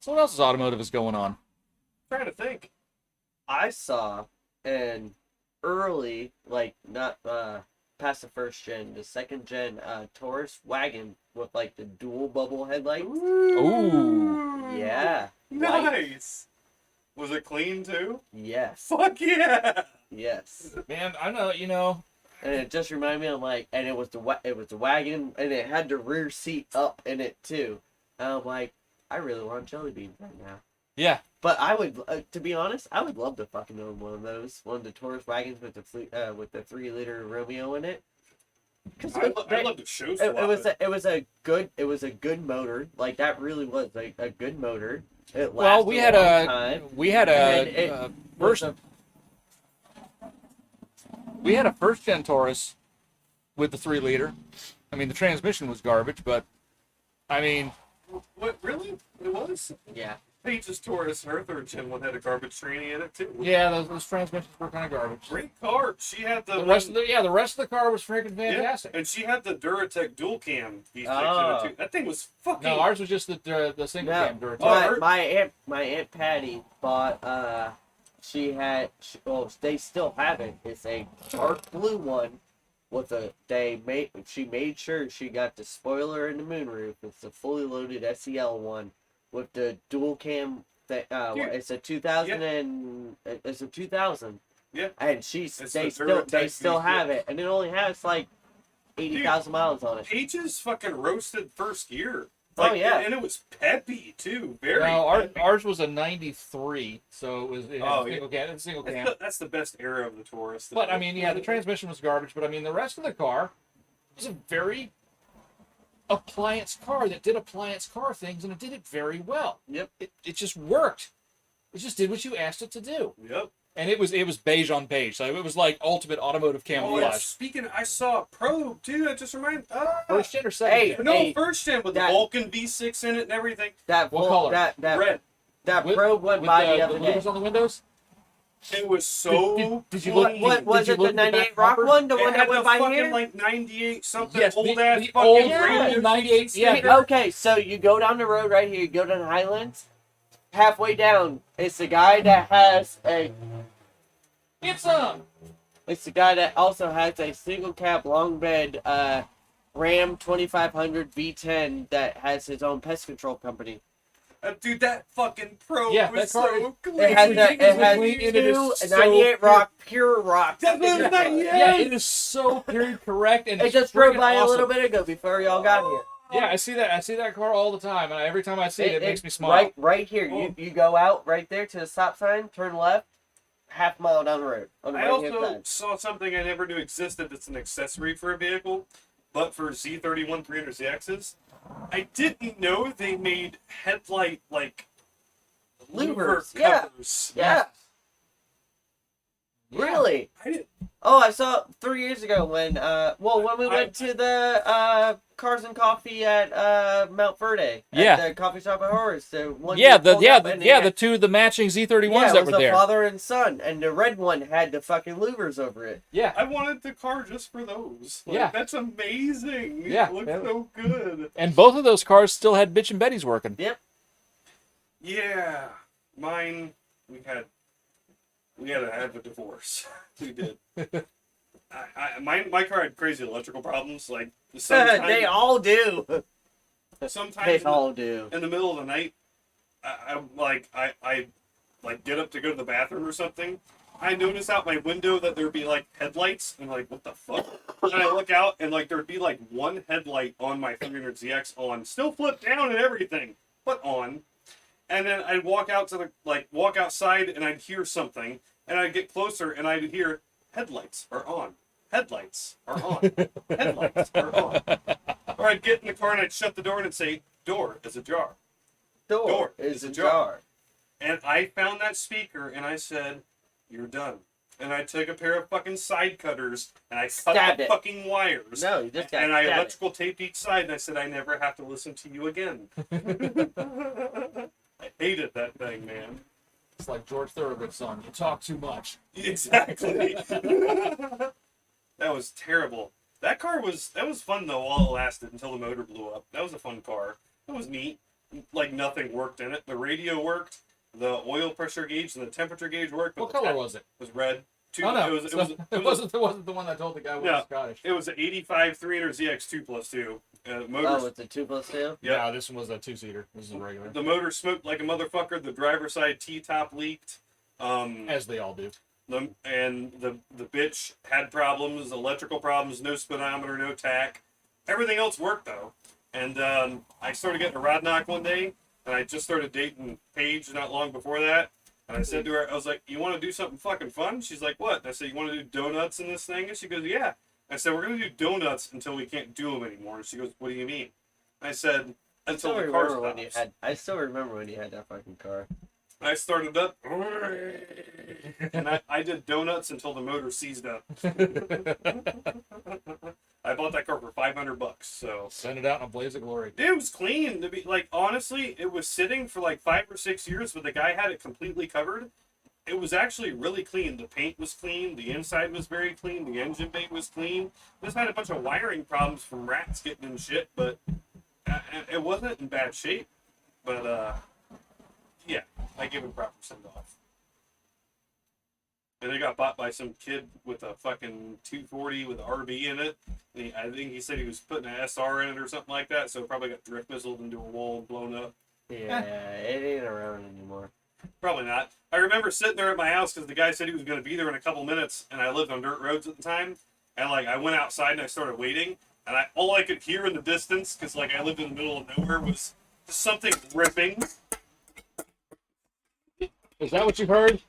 So what else is automotive is going on? I'm trying to think. I saw an early, like, not past the first gen, the second gen Taurus wagon with, like, the dual bubble headlights. Ooh. Yeah. White. Nice. Was it clean too? Yes. Fuck yeah! Yes. Man, I know, And it just reminded me of, like, and it was the wagon, and it had the rear seat up in it too. And I'm like, I really want jelly beans right now. Yeah. But I would, to be honest, I would love to fucking own one of those, one of the Taurus wagons with the 3-liter Romeo in it. Cause I'd love to show swap it was a good motor. Like that really was like a good motor. It lasted Well, we had long time. We had a first gen Taurus with the 3-liter. I mean, the transmission was garbage, but I mean, What, really? It was? Yeah. Page's Taurus, her third gen one had a garbage tranny in it too. yeah, those transmissions were kind of garbage. Great car. She had The rest of the car was freaking fantastic. And she had the Duratec dual cam V6 Oh. in it too. That thing was fucking. No, ours was just the single No, cam Duratec. my aunt Patty bought they still have it. It's a dark blue one with she made sure she got the spoiler and the moonroof. It's a fully loaded SEL one with the dual cam. It's a 2000 and it's a 2000. Yeah. And they still have it, and it only has like 80,000 miles on it. Page's fucking roasted first gear. Oh, yeah. And it was peppy too. Very. No, peppy. ours was a 93, so it had single cam. That's the best era of the Taurus. But I mean, yeah, the transmission was garbage. But I mean, the rest of the car was a very appliance car that did appliance car things, and it did it very well. Yep. It just worked. It just did what you asked it to do. Yep. And it was beige on beige, so it was like ultimate automotive Oh, and camouflage. speaking, I saw a Probe too. That just reminded. First gen or second Hey, gen? No, first gen with the that- Vulcan V6 in it and everything. That What color? That Red. that With- Probe went With by the the other day. louvers on the windows? It was so. Did you clean. look? What was Did you it? The look at the back '98 Rock bumper? one, the It one had that went the by fucking here. like '98 something Yes, old the ass fucking old Yeah. school 98. Yeah, Yeah, okay, so you go down the road right here, you go down Highlands. Halfway down, it's the guy that has a. it's It's the guy that also has a single cab long bed Ram 2500 V10 that has his own pest control company. Dude, that fucking Pro Yeah, was that car so clean. It has It a is two so 98 pure. rock, pure rock. That was signature. 98. yeah, it is so period correct, and It it's just drove freaking by awesome. a little bit ago before y'all got here. Yeah, I see that. I see that car all the time, and every time I see it, it makes me smile. Right here. Oh. You go out right there to the stop sign, turn left, half mile down the road on the I right hand also side. saw something I never knew existed that's an accessory for a vehicle, but for Z31 300ZXs. I didn't know they made headlight, like, louver Louvers, yeah. covers. Yeah. Yeah. Really? I didn't. Oh, I saw it 3 years ago when when we went to the Cars and Coffee at Mount Verde. Yeah. At the coffee shop at Horace. The one Yeah, you the pulled up and they had- the two the matching Z31s yeah, it that was were a there. father and son, and the red one had the fucking louvers over it. Yeah, I wanted the car just for those. Like, Yeah. That's amazing. Yeah. It looks Yeah. so good. And both of those cars still had Bitch and Betty's working. Yep. Yeah. Mine, we had to have a divorce. We did. My car had crazy electrical problems. Like, sometimes, They all do. sometimes They in the- all do. in the middle of the night, I get up to go to the bathroom or something. I notice out my window that there'd be like headlights, and like, what the fuck? And I look out, and like there'd be like one headlight on my 300ZX on, still flipped down and everything, but on. And then I'd walk outside, and I'd hear something, and I'd get closer, and I'd hear headlights are on. Headlights are on. Headlights are on. Or I'd get in the car and I'd shut the door and it'd say, door is ajar. Door is ajar. And I found that speaker and I said, you're done. And I took a pair of fucking side cutters and I cut Stabbed the it. fucking wires. No, you just got And I stabbed it. electrical taped each side and I said, I never have to listen to you again. I hated that thing, man. it's like George Thorogood's song. You talk too much. Exactly. That was terrible. That was fun though while it lasted until the motor blew up. That was a fun car. It was neat. Like nothing worked in it. The radio worked, the oil pressure gauge and the temperature gauge worked. But What the color tap was it? was red. Oh no, It wasn't the one that told the guy was No. Scottish. It was an 85 300ZX 2+2. Oh, Motors. it's a 2+2? Yeah. No, this one was a two-seater. This is a regular. The motor smoked like a motherfucker. The driver's side T-top leaked. As they all do. The bitch had problems, electrical problems, no speedometer, no tack. Everything else worked though. And I started getting a rod knock one day, and I just started dating Paige not long before that. And I said to her, I was like, you want to do something fucking fun? She's like, what? And I said, you want to do donuts in this thing? And she goes, yeah. I said, we're going to do donuts until we can't do them anymore. And she goes, what do you mean? I said, until the car stops. I still remember when you had that fucking car. I started up, and I did donuts until the motor seized up. I bought that car for $500, so Send it out in a blaze of glory. it was clean. To be like, honestly, it was sitting for like 5 or 6 years, but the guy had it completely covered. It was actually really clean. The paint was clean. The inside was very clean. The engine bay was clean. This had a bunch of wiring problems from rats getting in shit, but it wasn't in bad shape. But yeah, I give him proper send off. And it got bought by some kid with a fucking 240 with RB in it. And I think he said he was putting an SR in it or something like that, so it probably got drift missiled into a wall and blown up. Yeah, it ain't around anymore. Probably not. I remember sitting there at my house because the guy said he was going to be there in a couple minutes, and I lived on dirt roads at the time. And like I went outside and I started waiting, and all I could hear in the distance, because like I lived in the middle of nowhere, was just something ripping. Is that what you heard?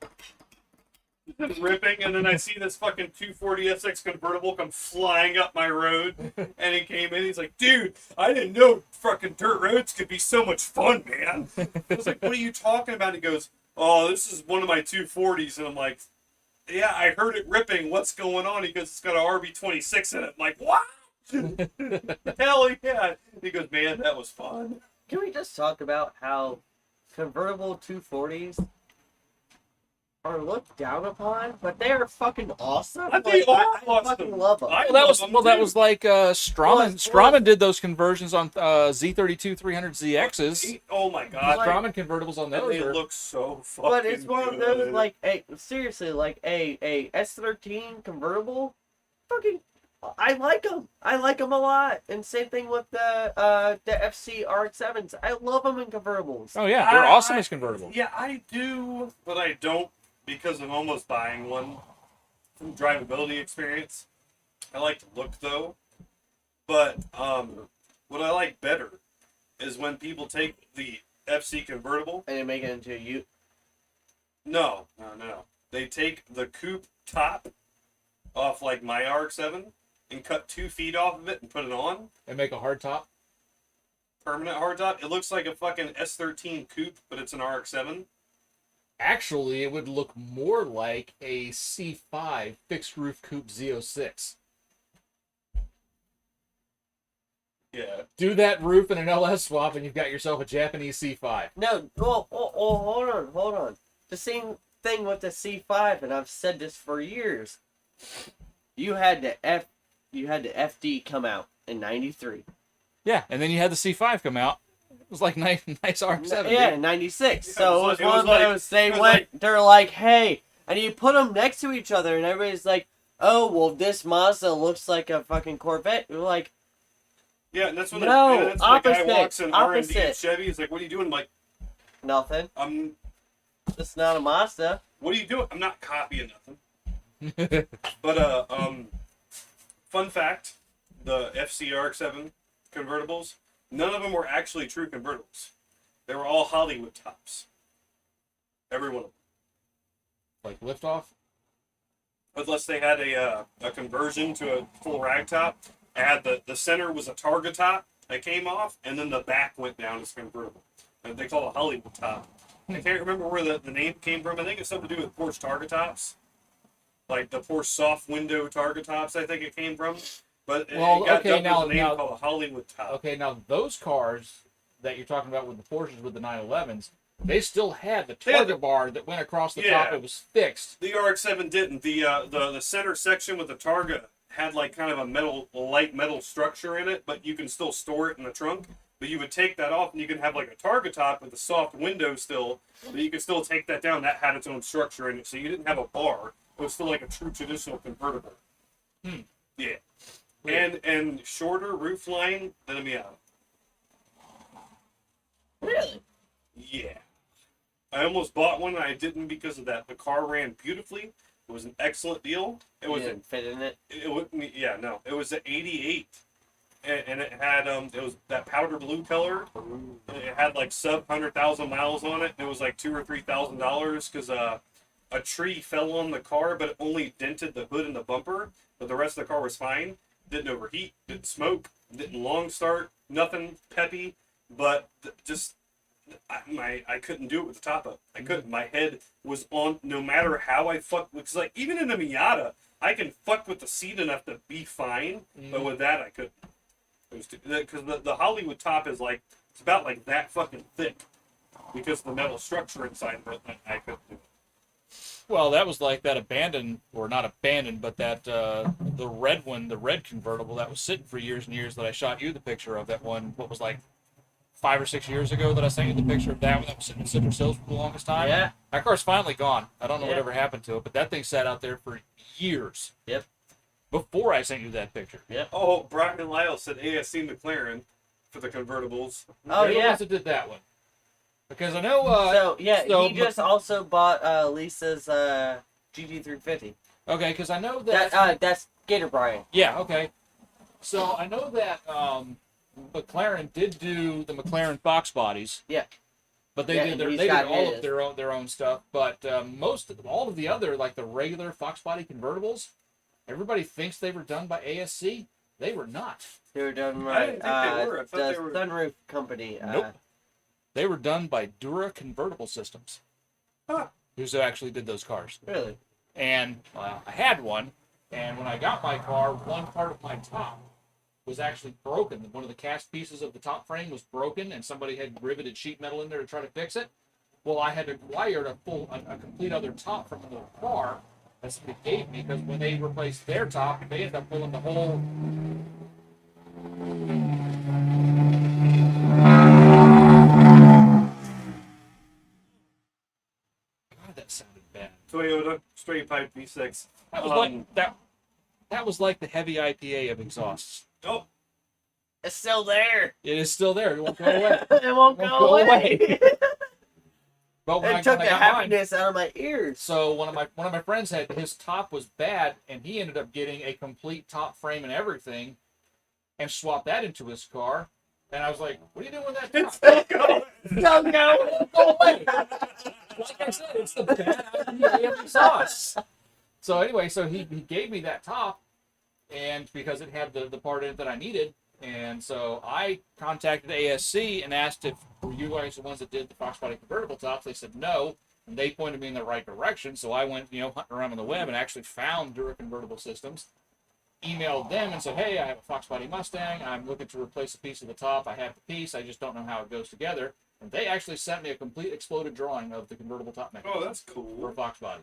Ripping, and then I see this fucking 240 SX convertible come flying up my road, and he came in. He's like, "Dude, I didn't know fucking dirt roads could be so much fun, man." I was like, "What are you talking about?" He goes, "Oh, this is one of my 240s," and I'm like, "Yeah, I heard it ripping. What's going on?" He goes, "It's got an RB26 in it." I'm like, "What?" Hell yeah! He goes, "Man, that was fun." Can we just talk about how convertible 240s are looked down upon, but they are fucking awesome. They are I awesome. fucking love them. I Well, that love was them, well, that too. was like Strawman. Well, Strawman did those conversions on Z32 300ZXs. Oh my god. Like- Strawman convertibles on And those they are look so fucking But it's one of those good. like seriously like a S13 convertible. Fucking, I like them. I like them a lot. And same thing with the FC RX-7s. I love them in convertibles. oh yeah, they're awesome as convertibles. Yeah, I do, but I don't because I'm almost buying one from drivability experience. I like the look though, but what I like better is when people take the FC convertible. And they make it into a Ute. No. They take the coupe top off like my RX-7 and cut 2 feet off of it and put it on. And make a hard top. Permanent hardtop. It looks like a fucking S13 coupe, but it's an RX-7. Actually, it would look more like a C5 fixed roof coupe Z06. Yeah. Do that roof in an LS swap, and you've got yourself a Japanese C5. No, well, hold on. The same thing with the C5, and I've said this for years. You had the FD come out in '93. Yeah, and then you had the C5 come out. It was like nice RX-7. Yeah, dude. in '96. Yeah, So it was it one was of like- those. They it was went. like- They're like, hey, and you put them next to each other, and everybody's like, oh, well, this Mazda looks like a fucking Corvette. You're like, Yeah, and that's when, No, the guy opposite, walks in R&D opposite. at Chevy. He's like, what are you doing? I'm like, nothing. It's not a Mazda. what are you doing? I'm not copying nothing. But, fun fact, the FCRX-7 convertibles, none of them were actually true convertibles. They were all Hollywood tops. Every one of them. Like liftoff. Unless they had a conversion to a full rag top. It had the center was a Targa top that came off, and then the back went down as convertible. And they call it a Hollywood top. I can't remember where the name came from. I think it's something to do with Porsche Targa tops. Like the Porsche soft window Targa tops, I think it came from. But Well, it got okay, dubbed now- with a name now- called a Hollywood top. Okay, now those cars that you're talking about with the Porsches with the 911s, they still had the They had Targa bar that went across the Yeah. top. It was fixed. The RX-7 didn't. The center section with the Targa had like kind of a light metal structure in it, but you can still store it in the trunk. But you would take that off, and you can have like a Targa top with a soft window still. But you could still take that down. That had its own structure in it, so you didn't have a bar. It was still like a true traditional convertible. Yeah, Weird. and shorter roof line than a Miata. Really? Yeah. I almost bought one and I didn't because of that. The car ran beautifully. It was an excellent deal. It You was didn't fit in it. it was yeah, no. It was an 88. And it had it was that powder blue color. It had like sub 100,000 miles on it. And it was like $2,000 or $3,000 because a tree fell on the car, but it only dented the hood and the bumper. But the rest of the car was fine. Didn't overheat. Didn't smoke. Didn't long start. Nothing peppy. But I couldn't do it with the top up. I couldn't. My head was on. No matter how I fuck, because like even in a Miata, I can fuck with the seat enough to be fine. But with that, I couldn't. It was because the Hollywood top is like it's about like that fucking thick because of the metal structure inside of it. I couldn't do it. Well, that was like that abandoned, or not abandoned, but that the red one, the red convertible that was sitting for years and years that I shot you the picture of. That one, what was like 5 or 6 years ago that I sent you the picture of that one that was sitting in Citrus Hills for the longest time. Yeah. That car's finally gone. I don't know Yeah. whatever happened to it, but that thing sat out there for years. Yep. Before I sent you that picture. Oh, Brian and Lyle said ASC McLaren for the convertibles. Oh, They're the yeah. ones that did that one. Because I know. So yeah, so- he just also bought Lisa's GT350. Okay, because I know that. That's Gator Brian. Yeah, okay. So I know that McLaren did do the McLaren Fox bodies. Yeah. But they Yeah, did and they he's did got all his. of their own stuff. But all of the other, like the regular Fox body convertibles, everybody thinks they were done by ASC. They were not. They were done I by didn't think they were. I thought the they were- Sunroof Company. Nope. They were done by Dura Convertible Systems. Huh. Who actually did those cars. Really? And I had one, and when I got my car, one part of my top was actually broken. One of the cast pieces of the top frame was broken, and somebody had riveted sheet metal in there to try to fix it. Well, I had to wire a complete other top from another car. That's what they gave me, because when they replaced their top, they ended up pulling the whole. God, that sounded bad. Toyota straight pipe V6. That was like that. That was like the heavy IPA of exhausts. Oh, It's still there. It is still there. It won't go away. It won't go away. But when It took when the got mine, happiness out of my ears. so one of my friends had his top was bad, and he ended up getting a complete top frame and everything, and swapped that into his car. And I was like, "What are you doing with that top?" Don't go. Go away. Like I said, it's the bad IPA of exhaust. So anyway, so he gave me that top, and because it had the part in it that I needed, and so I contacted ASC and asked if were you guys the ones that did the Fox Body convertible tops. They said no, and they pointed me in the right direction. So I went, hunting around on the web and actually found Dura Convertible Systems. Emailed them and said, hey, I have a Fox Body Mustang. I'm looking to replace a piece of the top. I have the piece. I just don't know how it goes together. And they actually sent me a complete exploded drawing of the convertible top mechanism. oh, that's For a cool. Fox Body.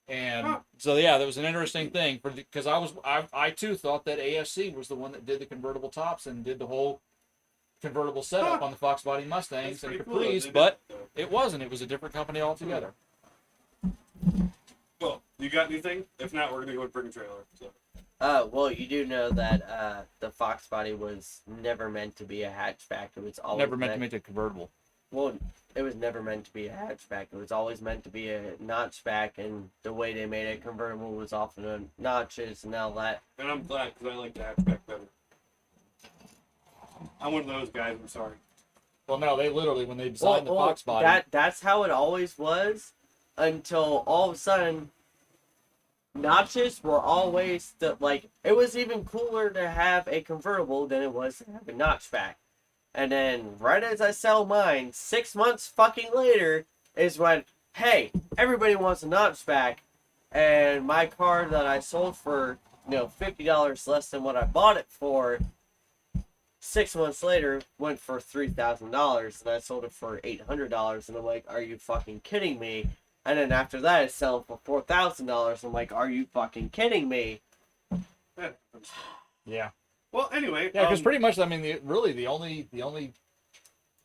And Huh. so yeah, that was an interesting thing because I too thought that ASC was the one that did the convertible tops and did the whole convertible setup Huh. on the Fox Body Mustangs That's and pretty cool. They Capris, did but that. it wasn't. It was a different company altogether. Well, you got anything? If not, we're gonna go and bring a trailer. So. Well, you do know that the Fox Body was never meant to be a hatchback. It was always Never meant to make it convertible. Well, it was never meant to be a hatchback. It was always meant to be a notchback, and the way they made it convertible was often on notches and all that. And I'm glad because I like the hatchback better. I'm one of those guys. I'm sorry. Well, no, they literally when they designed the Fox Body. That's how it always was, until all of a sudden, notches were always it was even cooler to have a convertible than it was to have a notchback. And then, right as I sell mine, 6 months fucking later, is when, hey, everybody wants a notchback, and my car that I sold for, $50 less than what I bought it for, 6 months later, went for $3,000, and I sold it for $800, and I'm like, are you fucking kidding me? And then after that, it's selling for $4,000, I'm like, are you fucking kidding me? Yeah. Well, anyway. Yeah, because pretty much, I mean, the only.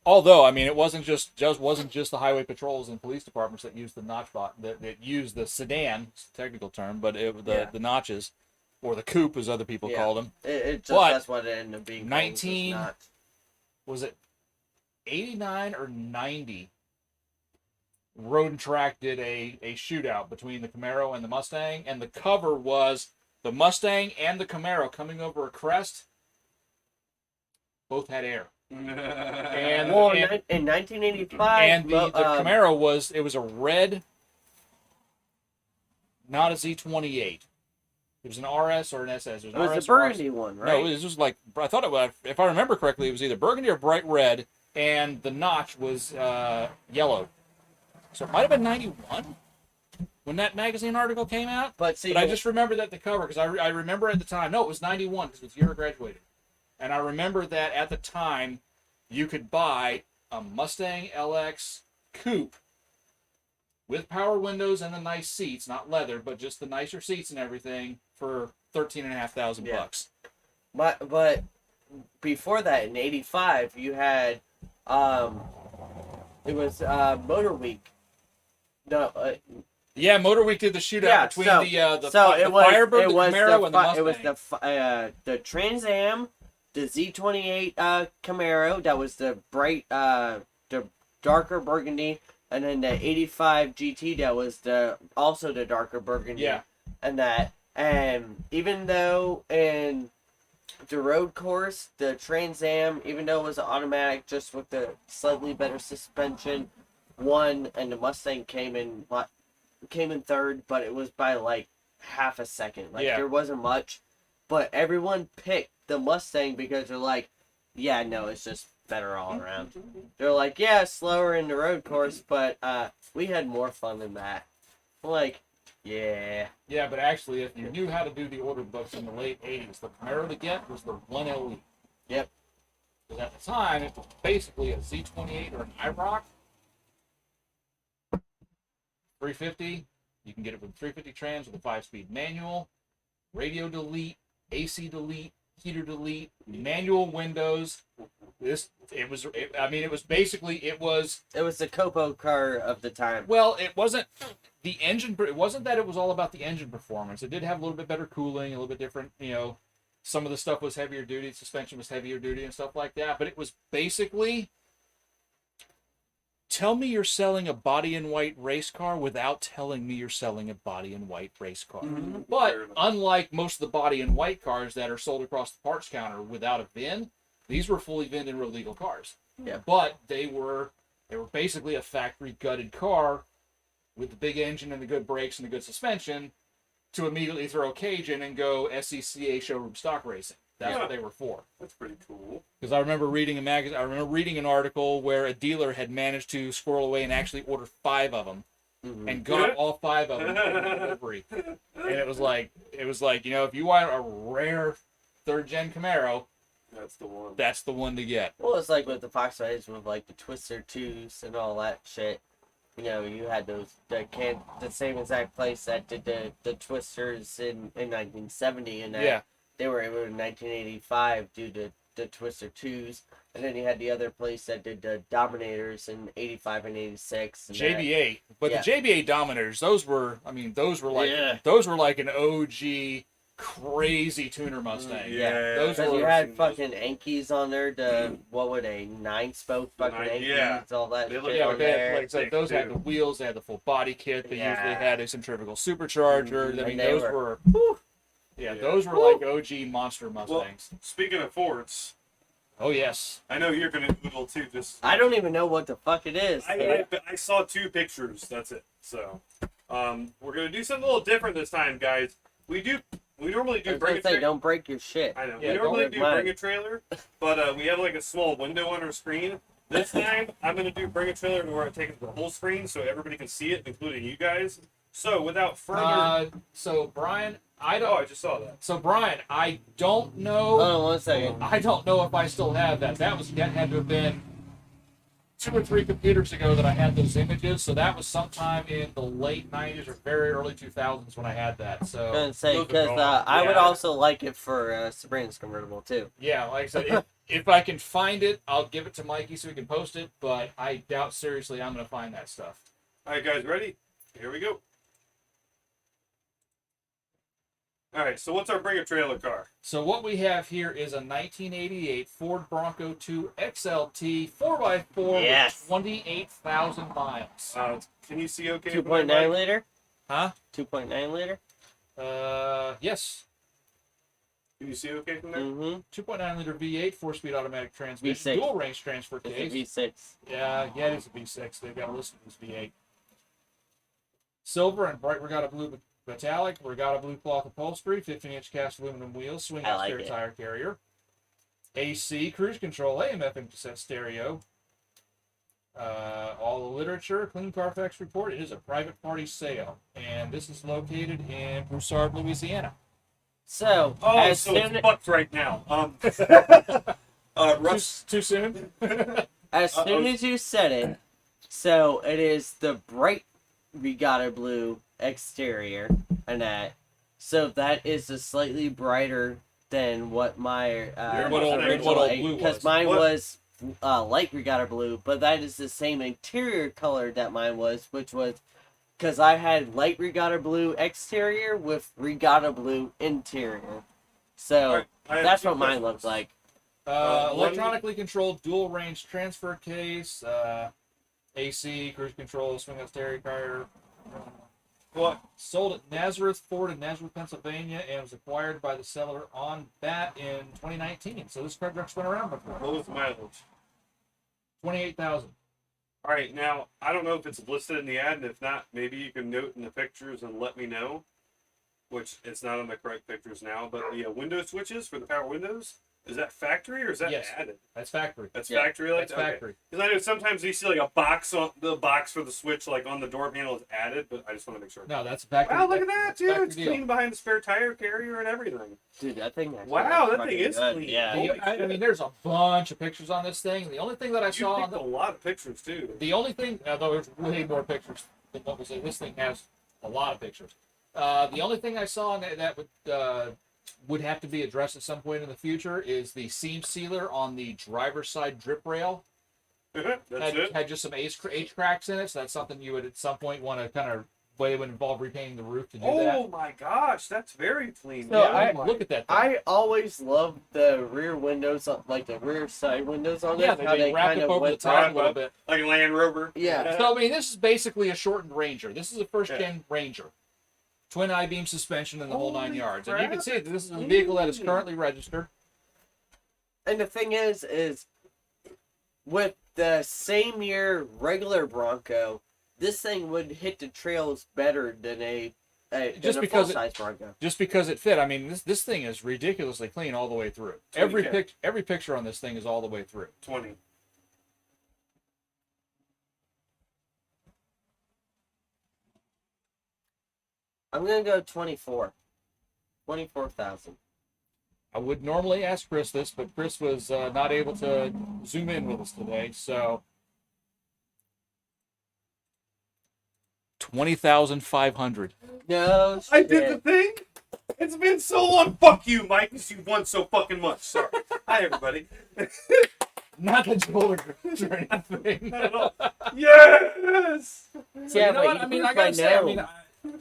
Although, I mean, it wasn't just the highway patrols and police departments that used the notch that used the sedan, it's a technical term, but the notches, or the coupe as other people called them. It just, But that's what it ended up being. 19 Not. Was it 89 or 90? Road and Track did a shootout between the Camaro and the Mustang, and the cover was the Mustang and the Camaro coming over a crest. Both had air. And, Well, and, in 1985, and the Camaro was a red, not a Z28. It was an RS or an SS. it was the burgundy one, right? No, it was just like, I thought it was, if I remember correctly, it was either burgundy or bright red, and the notch was yellow. So it might have been 91 when that magazine article came out. But see, But I just remember that the cover, because I remember at the time, no, it was 91, because it was the year I graduated. And I remember that at the time, you could buy a Mustang LX coupe with power windows and the nice seats, not leather, but just the nicer seats and everything, for $13,500 bucks. But before that, in '85, you had it was Motor Week. No, Yeah, Motor Week did the shootout between the Firebird, the Camaro, and the Mustang. It was the Trans Am, the Z28 Camaro. That was the bright, the darker burgundy, and then the '85 GT. That was also the darker burgundy. Yeah. And even though in the road course, the Trans Am, even though it was automatic, just with the slightly better suspension, won, and the Mustang came in third, but it was by like half a second. There wasn't much, but everyone picked the Mustang because they're like, yeah, no, it's just better all around. They're like, yeah, slower in the road course, but we had more fun than that. Like, yeah. Yeah, but actually, if you knew how to do the order books in the late 80s, the Camaro to get was the 1LE. Yep. Because at the time, it was basically a Z28 or an IROC 350. You can get it with 350 trans with a 5-speed manual, radio delete, AC delete, heater delete, manual windows. It was It was the Copo car of the time. well, it wasn't the engine. It wasn't that it was all about the engine performance. It did have a little bit better cooling, a little bit different. Some of the stuff was heavier duty, suspension was heavier duty, and stuff like that. But it was basically, tell me you're selling a body in white race car without telling me you're selling a body in white race car. Mhm. But Fair enough. unlike most of the body in white cars that are sold across the parts counter without a VIN, these were fully VIN and real legal cars. Yeah. But they were basically a factory gutted car with the big engine and the good brakes and the good suspension to immediately throw a cage in and go SECA showroom stock racing. That's Yeah. what they were for. That's pretty cool. Because I remember reading an article where a dealer had managed to squirrel away and actually order 5 of them Mhm. and got all 5 of them for delivery. And it was like, if you want a rare 3rd gen Camaro, That's the one. that's the one to get. Well, it's like with the Fox Ridge with like the Twister 2s and all that shit. You had the same exact place that did the Twisters in 1970, and Yeah. they were able in 1985 do the Twister 2s, and then you had the other place that did the Dominators in 85 and 86. And JBA, but Yeah. the JBA Dominators, those were Yeah. like an OG crazy tuner Mustang. Yeah. Those Because were you had fucking Ankies on there, what would a 9-spoke fucking Nine- Ankies, yeah. all that They shit look yeah, on but they had, there. like I said, those had the wheels, they had the full body kit. They usually had a centrifugal supercharger. I And mean, they those were- were Yeah. those were like OG monster Mustangs. Speaking of Fords, Oh yes. I know you're gonna Google too. Just I don't even know what the fuck it is. I saw 2 pictures. That's it. So, we're gonna do something a little different this time, guys. We normally I do was bring gonna a say, trailer. don't break your shit. I know. Yeah, We don't normally break do mine. bring a trailer, but we have like a small window on our screen. This time, I'm gonna do bring a trailer to where it takes the whole screen so everybody can see it, including you guys. So, without further, So Brian, I oh, I don't. just saw that. So Brian, I don't Hold know. on 1 second. I don't know if I still have that. That had to have been 2 or 3 computers ago that I had those images. So that was sometime in the late '90s or very early 2000s when I had that. I was So gonna say, Those are because gone. I would Yeah. also like it for Sabrina's convertible too. yeah, like I said, if I can find it, I'll give it to Mikey so he can post it. But I doubt seriously I'm gonna find that stuff. All right, guys, ready? Here we go. All right, so what's our bring a trailer car? So what we have here is a 1988 Ford Bronco 2 XLT 4x4 Yes. with 28,000 miles. Can you see okay? 2.9 liter. Huh? 2.9 liter. Yes. Can you see okay from there? Mm-hmm. 2.9 liter V8 4-speed automatic transmission, V6. dual range transfer It's case. a V6. Yeah, it is a V6. They've got it listed as V8. Silver and bright regatta blue metallic, regatta blue cloth upholstery, 15-inch cast aluminum wheels, swing I out like spare it. tire carrier, AC, cruise control, AM FM cassette stereo. All the literature, clean Carfax report. It is a private party sale, and this is located in Broussard, Louisiana. So, Oh, as so soon it's fucked right now. Russ, Too soon? as soon as you said it, so it is the bright regatta blue exterior and that. So that is a slightly brighter than what my Your what old original blue because was. mine What? was light regatta blue, but that is the same interior color that mine was, which was because I had light regatta blue exterior with regatta blue interior. So Alright, I have that's 2 what mine questions. looks like. One- Electronically controlled dual range transfer case, AC, cruise control, swing out stereo car. What? Sold at Nazareth Ford in Nazareth, Pennsylvania, and was acquired by the seller on that in 2019. So this car just went around before. What was the mileage? 28,000. All right, now I don't know if it's listed in the ad, and if not, maybe you can note in the pictures and let me know. Which it's not on the correct pictures now, but the window switches for the power windows, is that factory or is that Yes. added? That's factory. That's Yeah, factory, like That's factory. Because I know sometimes you see like a box on the box for the switch, like on the door panel is added, but I just want to make sure. No, that's factory. Wow, look at that, that's dude! factory It's deal. clean behind the spare tire carrier and everything. Dude, that thing. actually Wow, looks that fucking thing is good. clean. Yeah. Holy I mean, there's a bunch of pictures on this thing. The only thing that I You saw on picked the a lot of pictures too. The only thing, although there's way more pictures what was it? This thing has a lot of pictures. The only thing I saw in that would have to be addressed at some point in the future is the seam sealer on the driver's side drip rail. That's it. Had just some H cracks in it, so that's something you would at some point want to kind of. Way would involve repainting the roof to do that. Oh my gosh, that's very clean. So yeah, Look at that thing. I always loved the rear windows, like the rear side windows on Yeah, this. How they wrapped kind up of over the went top a right little up. bit. like a Land Rover. Yeah. So I mean, this is basically a shortened Ranger. This is a first Yeah. gen Ranger, twin I-beam suspension and the whole 9 Holy yards. And you can crap. see that this is a vehicle that is currently registered. And the thing is with the same year regular Bronco, this thing would hit the trails better than a Just because full-size Bronco. Just because it fit. I mean, this thing is ridiculously clean all the way through. Every 20K. every picture on this thing is all the way through. 20. I'm gonna go 24. 24,000. I would normally ask Chris this, but Chris was not able to zoom in with us today, so 20,500. No I shit. did the thing. It's been so long. Fuck you, Mike, because you've won so fucking much. Sorry. Hi, everybody. Not that you pulled or anything. Not at all. Yes. So Yeah, you know but what? you I mean, broke I gotta my say, I nose. mean,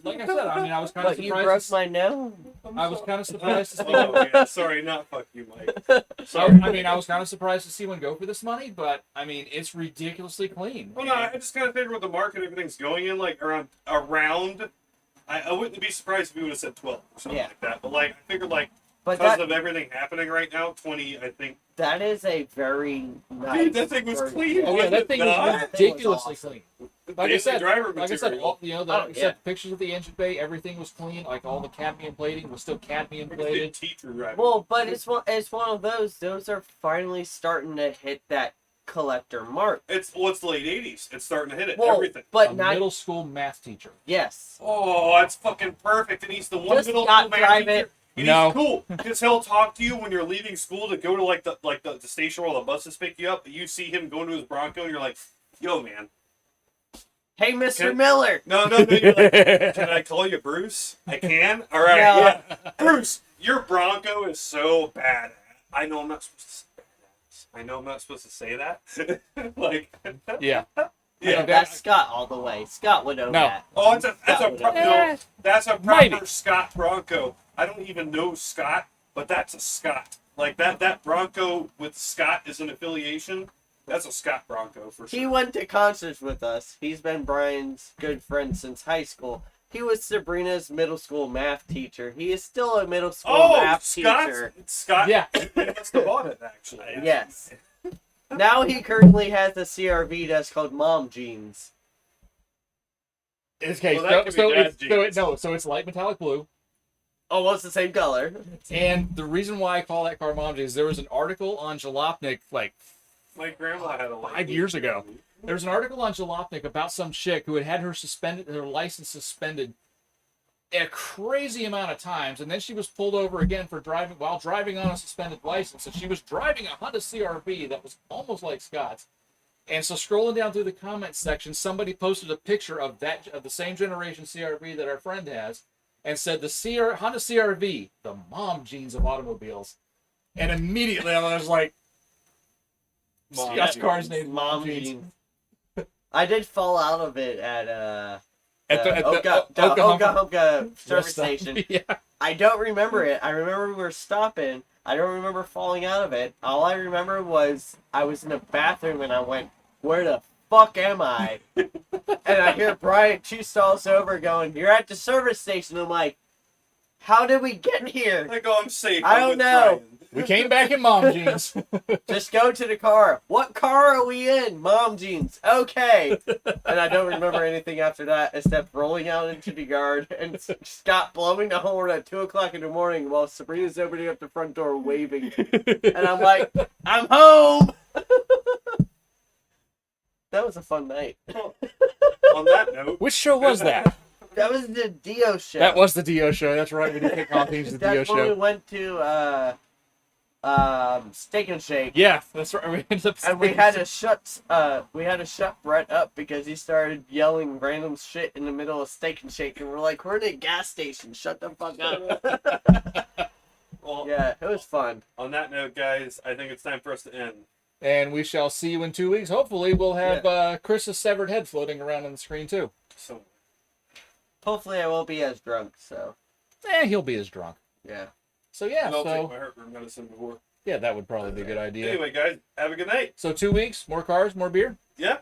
like I said, I mean, I was kind of But you broke surprised. my nose. I was kind of surprised to see. Oh, yeah. Sorry, not fuck you, Mike. So, Sorry. I mean, I was kind of surprised to see one go for this money, but I mean, it's ridiculously clean. Well, no, I just kind of figured with the market everything's going in, like around. I wouldn't be surprised if we would have said 12 or something Yeah. like that. But like, I figured like But because that, of everything happening right now, 20. I think. that is a very nice. Dude, that thing was version. clean. Oh yeah, that thing No, was that thing was ridiculously awesome. clean. The Like I daily said, driver like I said, material. all, you know, Oh, the yeah. pictures of the engine bay, everything was clean. Like all the cadmium plating was still cadmium Like a plated. teacher driver. Well, but it's one of those. Those are finally starting to hit that collector mark. It's the late 80s. It's starting to hit it. Well, Everything. but A not middle school math teacher. yes. Oh, that's fucking perfect. And he's the one Just middle not school man drive teacher. it. And No. he's cool because he'll talk to you when you're leaving school to go to like the station where the buses pick you up. You see him going to his Bronco, and you're like, "Yo, man." Hey, Mr. Can- Miller. No. You're like, can I call you Bruce? I can. All right, No. yeah. Bruce, your Bronco is so bad. I know I'm not supposed to say badass. I know I'm not supposed to say that. Like, Yeah. yeah. That's Scott all the way. Scott would know No. that. Oh, that's a Eh, that's a proper maybe. Scott Bronco. I don't even know Scott, but that's a Scott. Like that Bronco with Scott is an affiliation. That's a Scott Bronco for He sure. went to concerts with us. He's been Brian's good friend since high school. He was Sabrina's middle school math teacher. He is still a middle school Oh, math Scott! teacher. Scott. Yeah. He must have bought it actually. Yes. Now he currently has a CRV that's called Mom Jeans. Okay, Well, that could be dad jeans. so it's light metallic blue. Almost the same color. And the reason why I call that car Mom Jeans is there was an article on Jalopnik like My grandma had a 5 years ago. There was an article on Jalopnik about some chick who had her license suspended a crazy amount of times, and then she was pulled over again for driving on a suspended license. And she was driving a Honda CRV that was almost like Scott's. And so scrolling down through the comments section, somebody posted a picture of the same generation CRV that our friend has, and said the Honda CRV, the mom jeans of automobiles. And immediately I was like, Mom Scott's jeans. car's named Mom Jeans. I did fall out of it at at Oka service Rest stop. station. Yeah. I don't remember it. I remember we were stopping. I don't remember falling out of it. All I remember was I was in the bathroom and I went, "Where the fuck am I?" And I hear Brian 2 stalls over going, "You're at the service station." I'm like, "How did we get here?" Like, oh, I'm safe. I I'm don't with know. Brian. We came back in mom jeans. Just go to the car. What car are we in? Mom Jeans. Okay. And I don't remember anything after that except rolling out into the yard and Scott blowing the horn at 2 o'clock in the morning while Sabrina's opening up the front door waving. And I'm like, "I'm home." That was a fun night. On that note, Which show was that? That was the Dio show. That was the Dio show. That's right. We did kick off things the Dio That's when we show. went to Steak and Shake. Yeah, that's right. We ended up And we had to shut Brett up because he started yelling random shit in the middle of Steak and Shake, and we're like, we're in a gas station, shut the fuck up. Well, Yeah, it was fun. on that note, guys, I think it's time for us to end. And we shall see you in 2 weeks. Hopefully, we'll have Chris's severed head floating around on the screen too. So, Hopefully I won't be as drunk, so He'll be as drunk. yeah. So yeah, I'll take so my heartburn medicine before. yeah, that would probably be a good idea. Anyway, guys, have a good night. So 2 weeks, more cars, more beer. Yeah.